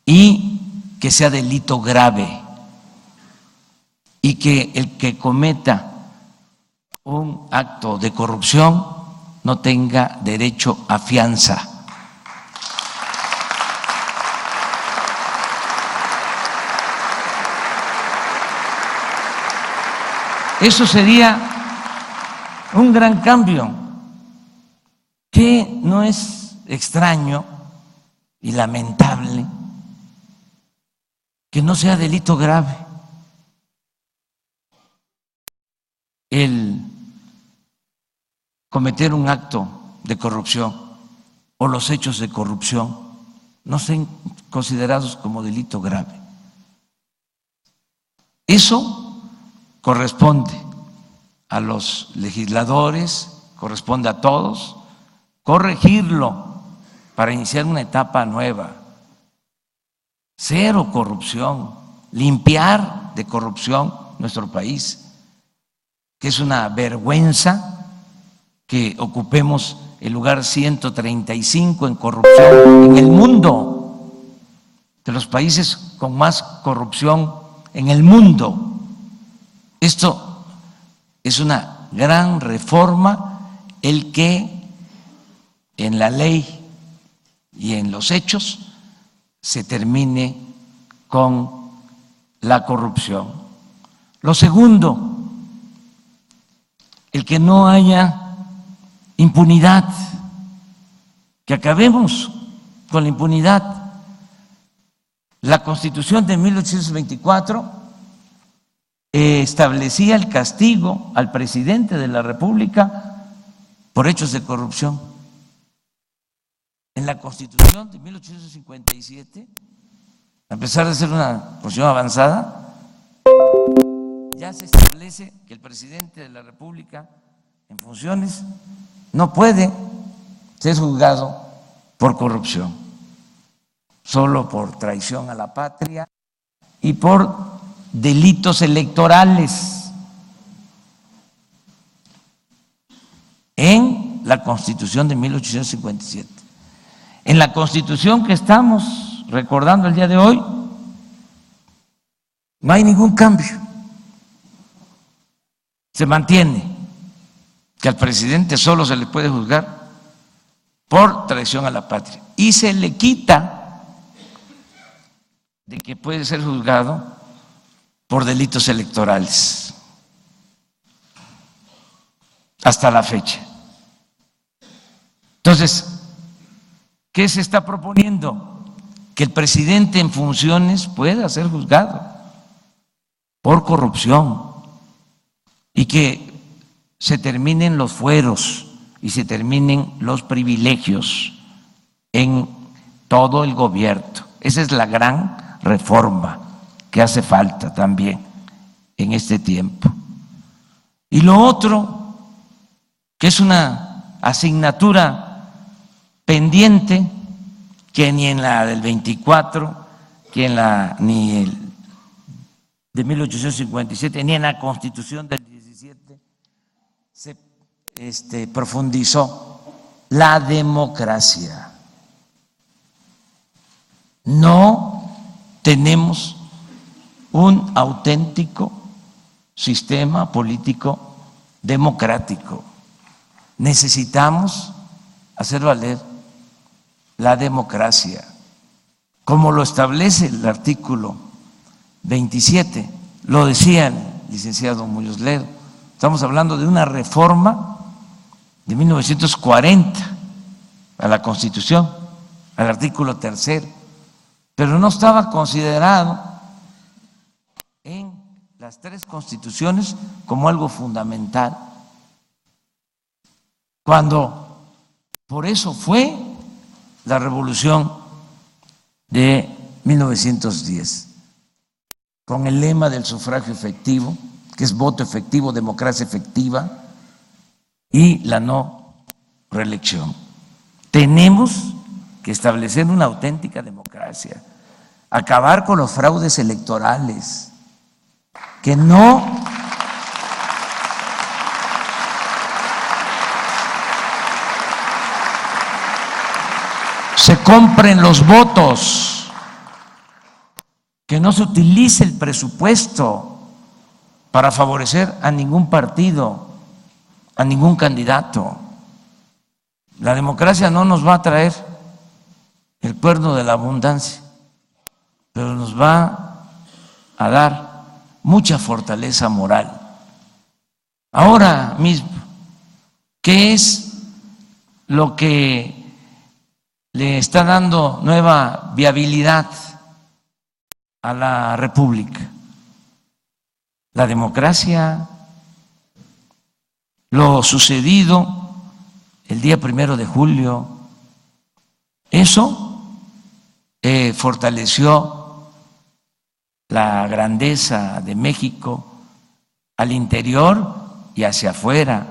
G: y que sea delito grave, y que el que cometa un acto de corrupción no tenga derecho a fianza. Eso sería un gran cambio, que no es extraño y lamentable que no sea delito grave el cometer un acto de corrupción o los hechos de corrupción no sean considerados como delito grave. Eso corresponde a los legisladores, corresponde a todos corregirlo para iniciar una etapa nueva. Cero corrupción, limpiar de corrupción nuestro país, que es una vergüenza que ocupemos el lugar 135 en corrupción en el mundo, de los países con más corrupción en el mundo. Esto es una gran reforma, el que en la ley y en los hechos se termine con la corrupción. Lo segundo, el que no haya impunidad, que acabemos con la impunidad. La Constitución de 1824 establecía el castigo al presidente de la República por hechos de corrupción. En la Constitución de 1857, a pesar de ser una Constitución avanzada, ya se establece que el presidente de la República en funciones no puede ser juzgado por corrupción, solo por traición a la patria y por delitos electorales. En la Constitución de 1857. En la Constitución que estamos recordando el día de hoy, no hay ningún cambio. se mantiene que al presidente solo se le puede juzgar por traición a la patria y se le quita de que puede ser juzgado por delitos electorales hasta la fecha. Entonces, ¿qué se está proponiendo? Que el presidente en funciones pueda ser juzgado por corrupción y que se terminen los fueros y se terminen los privilegios en todo el gobierno. Esa es la gran reforma que hace falta también en este tiempo. Y lo otro, que es una asignatura pendiente, que ni en la del 24, que en la ni el de 1857, ni en la Constitución del 17 se profundizó: la democracia. No tenemos un auténtico sistema político democrático. Necesitamos hacer valer la democracia, como lo establece el artículo 27, lo decía el licenciado Muñoz Ledo. Estamos hablando de una reforma de 1940 a la Constitución, al artículo 3, pero no estaba considerado en las tres constituciones como algo fundamental, cuando por eso fue la revolución de 1910, con el lema del sufragio efectivo, que es voto efectivo, democracia efectiva, y la no reelección. Tenemos que establecer una auténtica democracia, acabar con los fraudes electorales, que no se compren los votos, que no se utilice el presupuesto para favorecer a ningún partido, a ningún candidato. La democracia no nos va a traer el cuerno de la abundancia, pero nos va a dar mucha fortaleza moral. Ahora mismo, ¿qué es lo que le está dando nueva viabilidad a la República? La democracia. Lo sucedido el día 1 de julio, eso fortaleció la grandeza de México al interior y hacia afuera.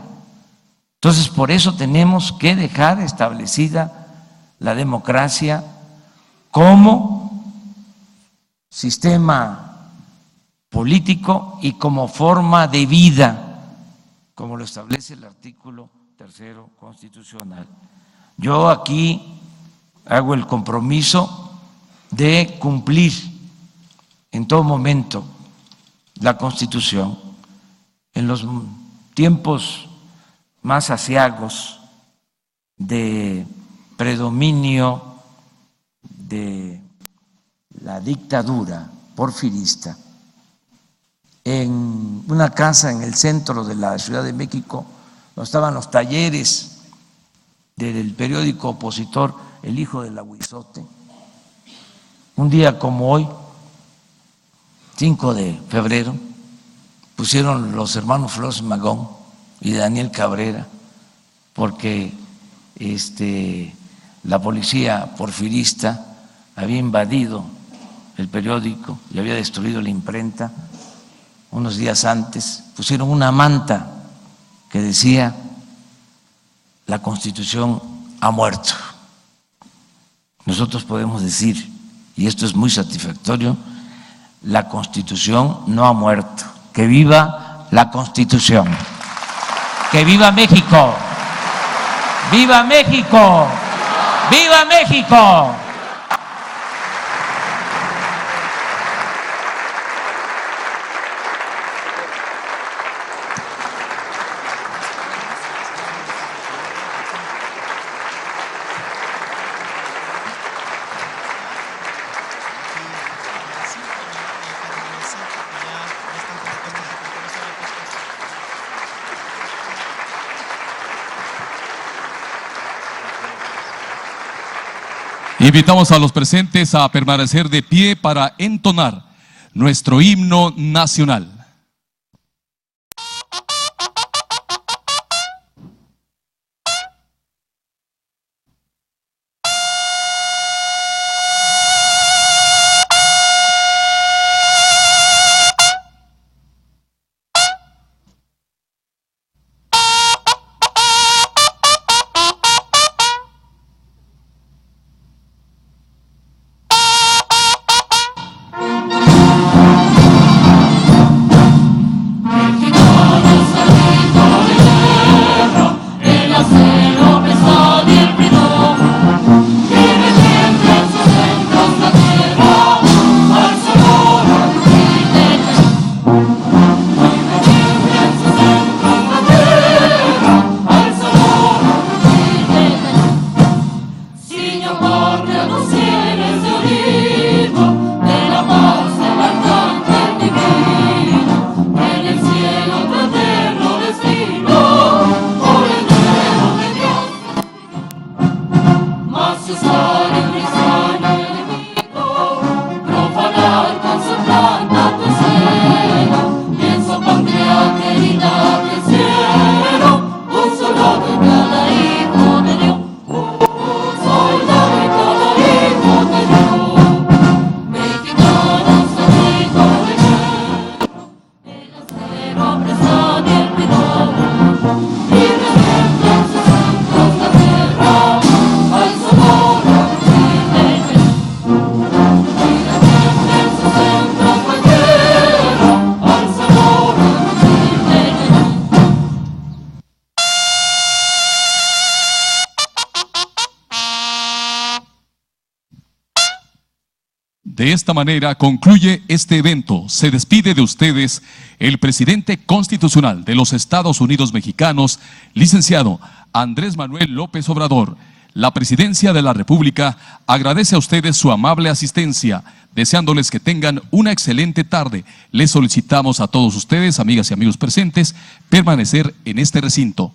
G: Entonces, por eso tenemos que dejar establecida la democracia como sistema político y como forma de vida, como lo establece el artículo 3 constitucional. Yo aquí hago el compromiso de cumplir en todo momento la Constitución. En los tiempos más aciagos de predominio de la dictadura porfirista, en una casa en el centro de la Ciudad de México, donde estaban los talleres del periódico opositor El Hijo del Aguizote, un día como hoy, 5 de febrero, pusieron los hermanos Flores Magón y Daniel Cabrera, porque la policía porfirista había invadido el periódico y había destruido la imprenta. Unos días antes pusieron una manta que decía: la Constitución ha muerto. Nosotros podemos decir, y esto es muy satisfactorio, la Constitución no ha muerto. ¡Que viva la Constitución! ¡Que viva México! ¡Viva México! ¡Viva México!
A: Invitamos a los presentes a permanecer de pie para entonar nuestro himno nacional. De esta manera concluye este evento. Se despide de ustedes el presidente constitucional de los Estados Unidos mexicanos, licenciado Andrés Manuel López Obrador. La Presidencia de la República agradece a ustedes su amable asistencia, deseándoles que tengan una excelente tarde. Les solicitamos a todos ustedes, amigas y amigos presentes, permanecer en este recinto.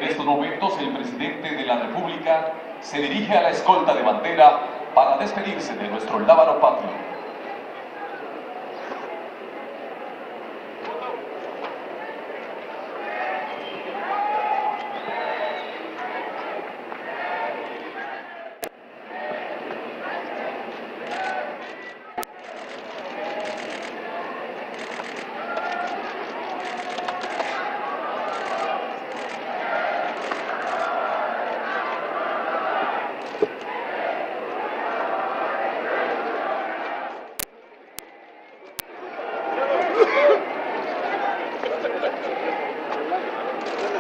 A: En estos momentos, el presidente de la República se dirige a la escolta de bandera para despedirse de nuestro lábaro patrio.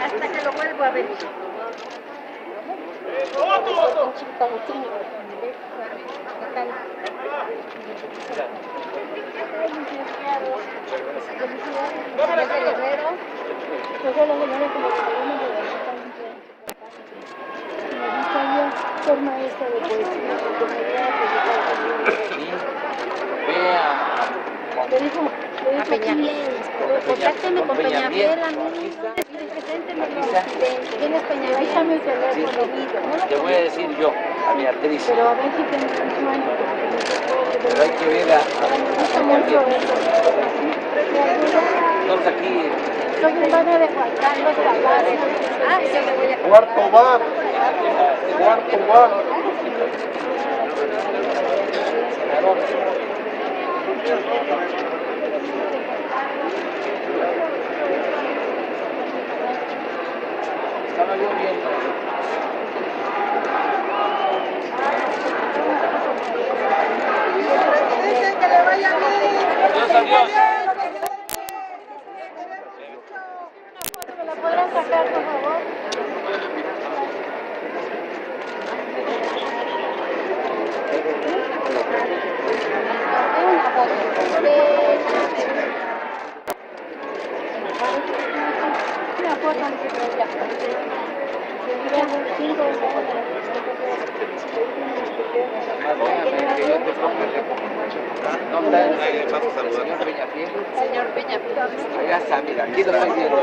H: Hasta que lo vuelvo a ver. Ser maestra de poesía, le dijo contácteme con Peñafiel, ¿quién es Peñafiel? Déjame el teléfono.
G: Te voy a decir yo, a Beatriz.
H: Pero a ver si tengo un sueño.
G: Pero hay que ver a
H: Me gusta mucho eso.
G: todos aquí.
H: Soy hermana de Juan Carlos Palacio. Ah, sí, me voy a...
F: Cuarto bar. Cuarto bar.
G: Estaba yo viendo.
H: Que le vaya bien.
G: Adiós, adiós.
H: ¿Me la podrán sacar, por favor? Una foto. Una foto antes de ella. Señor Peñafiel.
G: Allá está, mira, aquí lo estoy viendo,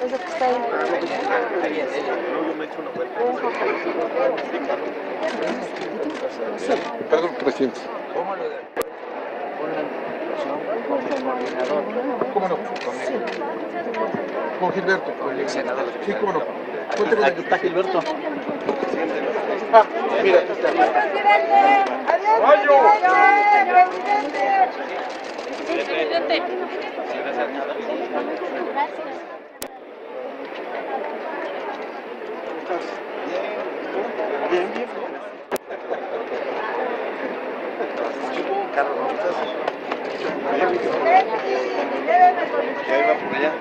H: Eso que está ahí.
F: Perdón, presidente.
G: ¿Cómo lo de? Con la administración, con el coordinador.
F: ¿Cómo no? Con Gilberto.
G: Con el senador.
F: Sí, cómo no.
G: Aquí está Gilberto.
F: Mira, aquí está. Bien, bien.
B: Ya iba por allá.